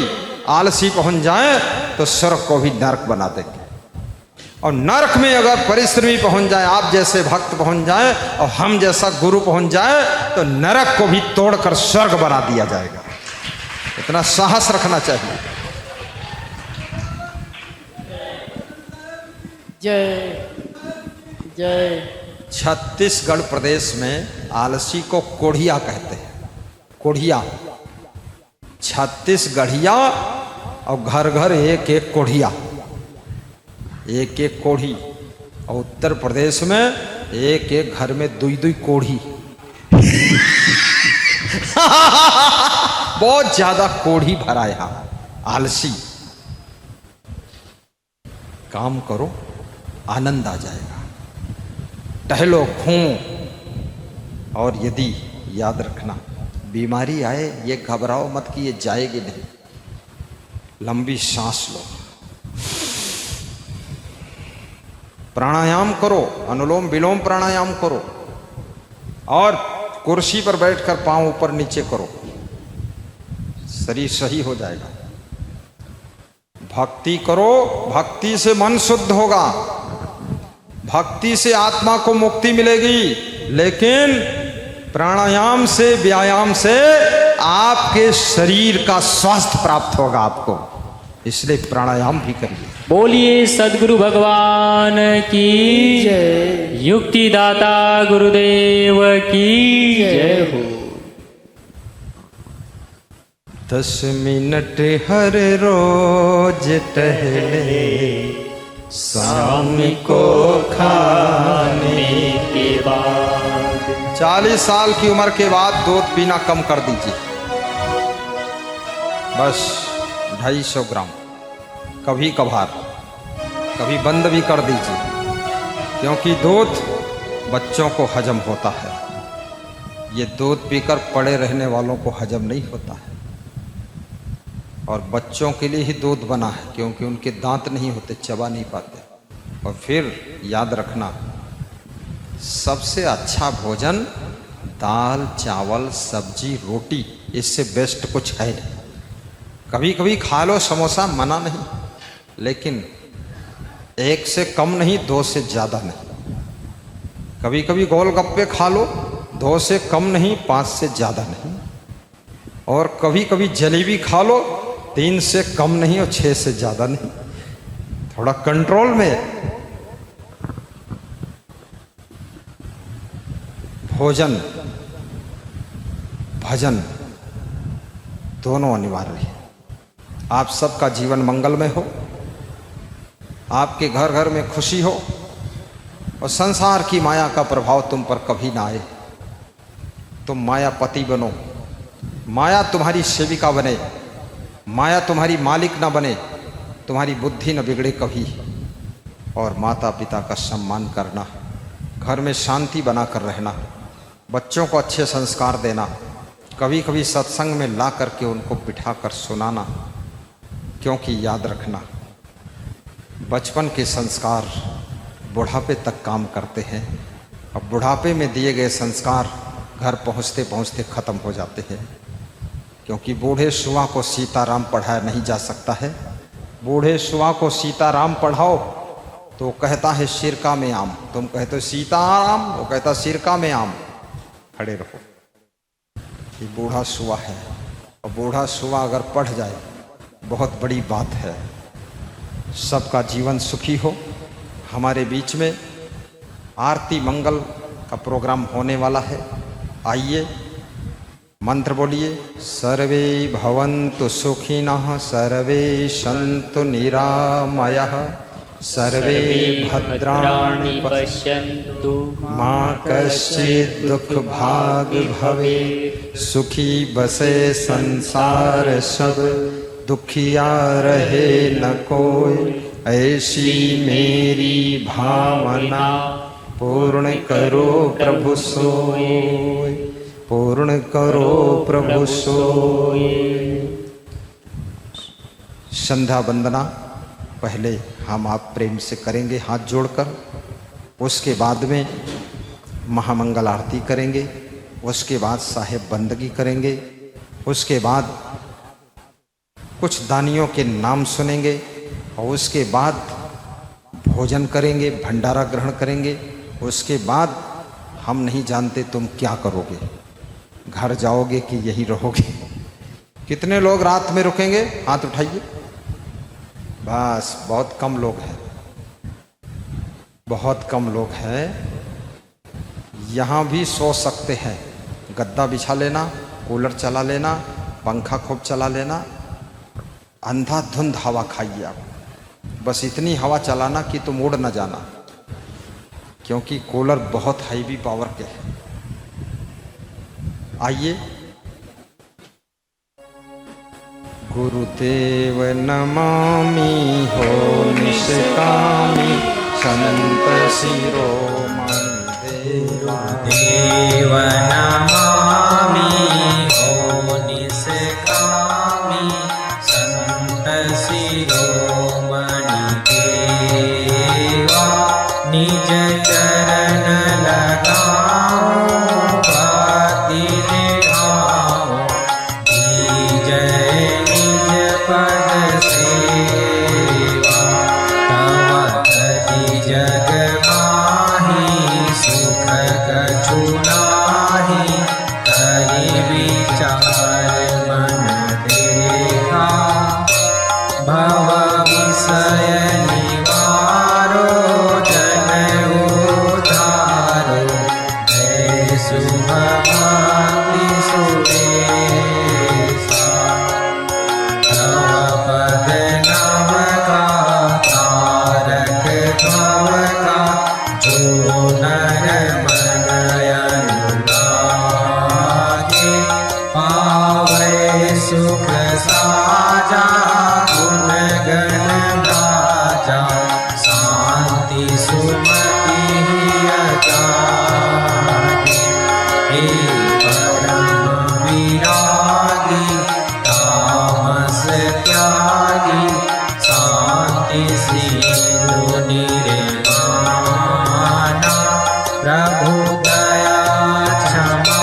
आलसी पहुंच जाए तो स्वर्ग को भी नरक बना देंगे, और नरक में अगर परिश्रमी पहुंच जाए, आप जैसे भक्त पहुंच जाए और हम जैसा गुरु पहुंच जाए, तो नरक को भी तोड़कर स्वर्ग बना दिया जाएगा। इतना साहस रखना चाहिए। जय जय। छत्तीसगढ़ प्रदेश में आलसी को कोढ़िया कहते हैं। कोढ़िया, छत्तीसगढ़िया, और घर घर एक एक कोढ़िया, एक एक कोढ़ी। और उत्तर प्रदेश में एक एक घर में दुई दुई कोढ़ी। बहुत ज्यादा कोढ़ी भरा यहां। आलसी, काम करो, आनंद आ जाएगा। टहलो, घूमो। और यदि याद रखना, बीमारी आए ये घबराओ मत कि ये जाएगी नहीं। लंबी सांस लो, प्राणायाम करो, अनुलोम विलोम प्राणायाम करो, और कुर्सी पर बैठकर पांव ऊपर नीचे करो, शरीर सही हो जाएगा। भक्ति करो, भक्ति से मन शुद्ध होगा, भक्ति से आत्मा को मुक्ति मिलेगी। लेकिन प्राणायाम से, व्यायाम से आपके शरीर का स्वास्थ्य प्राप्त होगा आपको, इसलिए प्राणायाम भी करिए। बोलिए सद्गुरु भगवान की जय। युक्ति दाता गुरुदेव की जय हो। 10 मिनट हर रोज टहले, शाम को खाने के बाद 40 साल की उम्र के बाद दूध पीना कम कर दीजिए, बस 250 ग्राम, कभी कभार, कभी बंद भी कर दीजिए, क्योंकि दूध बच्चों को हजम होता है। ये दूध पीकर पड़े रहने वालों को हजम नहीं होता है। और बच्चों के लिए ही दूध बना है, क्योंकि उनके दांत नहीं होते, चबा नहीं पाते। और फिर याद रखना, सबसे अच्छा भोजन दाल चावल सब्जी रोटी, इससे बेस्ट कुछ है नहीं। कभी कभी खा लो समोसा, मना नहीं, लेकिन 1 से कम नहीं, 2 से ज़्यादा नहीं। कभी कभी गोलगप्पे खा लो, 2 से कम नहीं, 5 से ज़्यादा नहीं। और कभी कभी जलेबी खा लो, 3 से कम नहीं और 6 से ज़्यादा नहीं। थोड़ा कंट्रोल में। भोजन भजन दोनों अनिवार्य है। आप सबका जीवन मंगलमय हो, आपके घर घर में खुशी हो, और संसार की माया का प्रभाव तुम पर कभी ना आए। तुम मायापति बनो, माया तुम्हारी सेविका बने, माया तुम्हारी मालिक ना बने, तुम्हारी बुद्धि न बिगड़े कभी। और माता पिता का सम्मान करना, घर में शांति बना कर रहना, बच्चों को अच्छे संस्कार देना, कभी कभी सत्संग में ला करके उनको बिठा कर सुनाना। क्योंकि याद रखना, बचपन के संस्कार बुढ़ापे तक काम करते हैं। अब बुढ़ापे में दिए गए संस्कार घर पहुंचते पहुंचते ख़त्म हो जाते हैं। क्योंकि बूढ़े सुआ को सीताराम पढ़ाया नहीं जा सकता है। बूढ़े सुआ को सीताराम पढ़ाओ तो कहता है सिरका में आम, तुम कहते हो सीताराम, वो कहता सिरका में आम। खड़े रहो, ये बूढ़ा सुआ है, और बूढ़ा सुआ अगर पढ़ जाए बहुत बड़ी बात है। सबका जीवन सुखी हो। हमारे बीच में आरती मंगल का प्रोग्राम होने वाला है। आइए, मंत्र बोलिए। सर्वे भवन्तु सुखिनः, सर्वे सन्तु निरामयः, सर्वे भद्राणि पश्यन्तु मा कश्चित् दुःख भाग भवे। सुखी बसे संसार सब, दुखिया रहे न कोई। ऐसी मेरी भावना, पूर्ण करो प्रभु सोई, पूर्ण करो प्रभु सोई। संध्या वंदना पहले हम आप प्रेम से करेंगे हाथ जोड़कर। उसके बाद में महामंगल आरती करेंगे। उसके बाद साहेब बंदगी करेंगे। उसके बाद कुछ दानियों के नाम सुनेंगे, और उसके बाद भोजन करेंगे, भंडारा ग्रहण करेंगे। उसके बाद हम नहीं जानते तुम क्या करोगे, घर जाओगे कि यही रहोगे। कितने लोग रात में रुकेंगे? हाथ उठाइए। बस बहुत कम लोग हैं, बहुत कम लोग हैं। यहाँ भी सो सकते हैं, गद्दा बिछा लेना, कूलर चला लेना, पंखा खूब चला लेना, अंधाधुंध हवा खाइए आप। बस इतनी हवा चलाना कि तुम उड़ न जाना, क्योंकि कूलर बहुत हाईवी पावर के हैं। आइए। गुरुदेव नमामि हो निष्कामी, संत शिरोमणि देव नमामि हो निष्कामी, संत शिरोमणि देवा। निज चरण लगाओ, भक्ति निभाओ, जय निज पद सेवा। तव तति जग माहि, कर मन अनुरागे पावे सुख साजा गुण गण राजा शांति सुमति अजागे हे परम विरागी तामस त्यागी शांति सिंधु निर्वाणा प्रभु दया क्षमा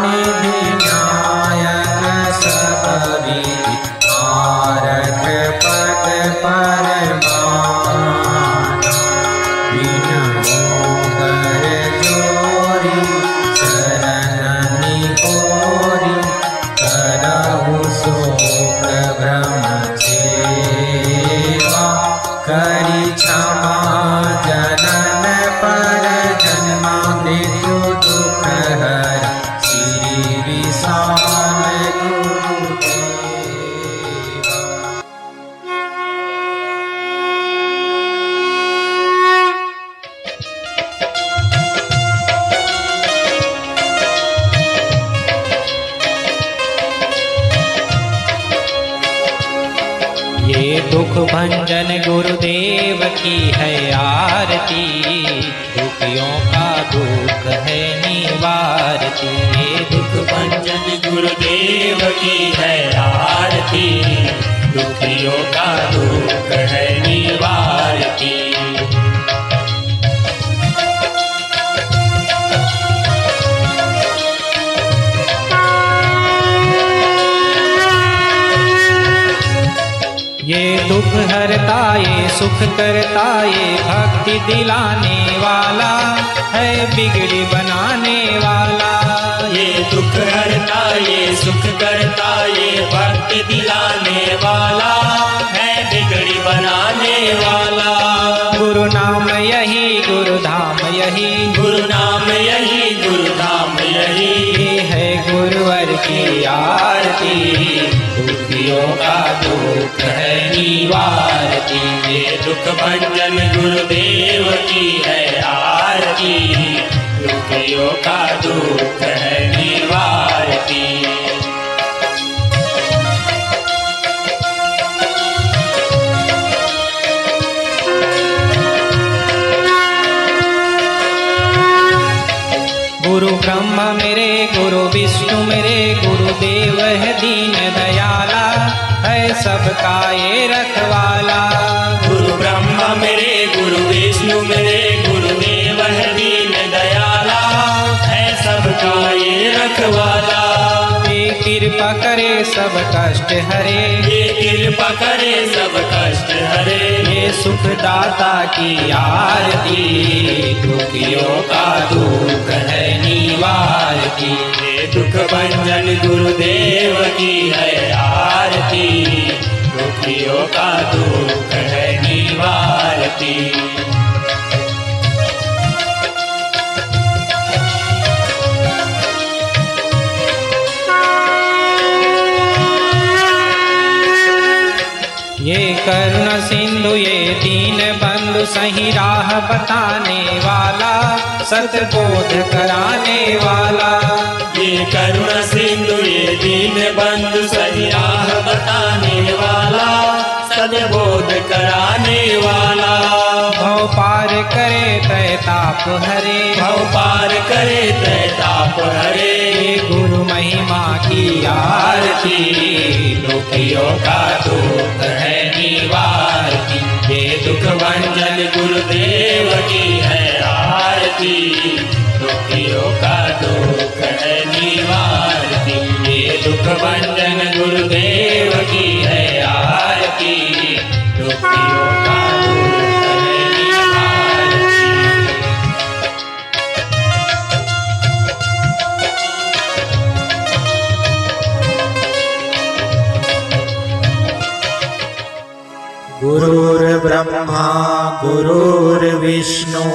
निधि नायक सबविधि आरख पद परमाना विनमो कर जोरी शरणनि कोरी करहु शोक भ्रम सेवा करि क्षमा जनन पर जन्मा मृत्यु दुख हर श्री विशाल गुरुदेवा। ये दुख भंजन गुरुदेव की है आरती, दुखियों का दुख है निवारती। ये दुख भंजन गुरुदेव की है आरती, दुखियों का दुख है निवारती। ये दुख हरता ये सुख करता ये भक्ति दिलाने वाला है बिगड़ी बनाने वाला। ये दुख हरता ये सुख करता ये भक्ति दिलाने वाला है बिगड़ी बनाने वाला। गुरु नाम यही गुरु धाम यही, गुरु नाम यही गुरु धाम यही। ये है गुरुवर की आरती, दुखियों का दुख है निवारती। ये दुख भंजन गुरुदेव की है आरती, दुखियों का दुख है निवारती। गुरु ब्रह्मा मेरे गुरु विष्णु मेरे गुरुदेव है दीन दयाला है सबका ये रखवाला। गुरु ब्रह्मा मेरे गुरु विष्णु मेरे गुरुदेव है दीन दयाला है सबका ये रखवाला। ये कृपा करे सब कष्ट हरे, ये कृपा करे सब कष्ट हरे। ये सुख दाता की आरती, दुखियों का दुख है निवारती। ये दुख भंजन गुरुदेव की है आरती, दुखियों का दुख है निवारती। ये करुण सिंधु ये दीन बंधु सही राह बताने वाला, सतबोध कराने वाला। ये करुण सिंधु ये दीन बंधु सही राह बताने वाला, सद्बोध कराने वाला। भव पार करे तय ताप हरे, भव पार करे तय ताप हरे। ये गुरु महिमा की आरती, दुखियों का दुख है निवारती। ये दुख भंजन गुरुदेव की है आरती, दुखियों का दुख है निवारती। ये दुख भंजन गुरुदेव की है आरती, दुखियों का दुख है निवारती। गुरुर्ब्रह्मा गुरुर्विष्णु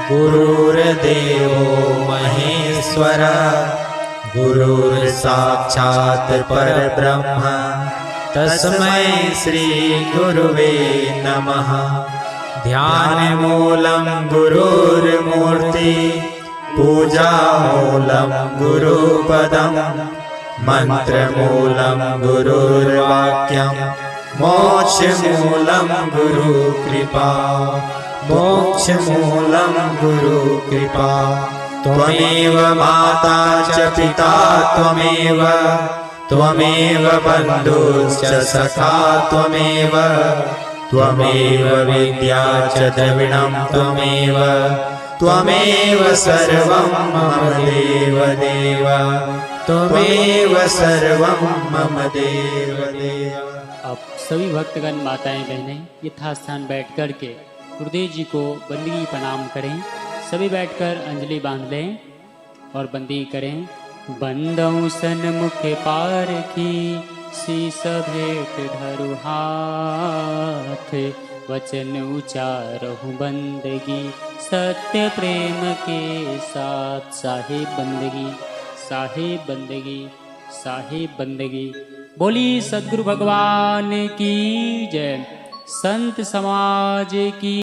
गुरुर्देवो महेश्वर, गुरुर्साक्षात् परब्रह्म तस्मै श्री गुरुवे नमः। ध्यानमूलं गुरुर्मूर्ति पूजामूलं गुरुपदं मन्त्रमूलं गुरुर्वाक्यं मोक्षमूलं गुरुकृपा मोक्षमूलं गुरुकृपा त्वमेव माता च पिता त्वमेव त्वमेव बन्धुश्च सखा त्वमेव त्वमेव विद्या च द्रविणं त्वमेव त्वमेव सर्वं मम देव देव त्वमेव सर्वं मम देव देव। अब सभी भक्तगण माताएं बहनें यथास्थान बैठ कर के गुरुदेव जी को बंदगी प्रणाम करें। सभी बैठकर अंजलि बांध लें और बंदी करें। बंदौ सन्मुख पारखी शीस भेंट धरु हाथ वचन उचारहु बंदगी सत्य प्रेम के साथ। साहिब बंदगी साहिब बंदगी साहिब बंदगी। बोली सद्गुरु भगवान की जय। संत समाज की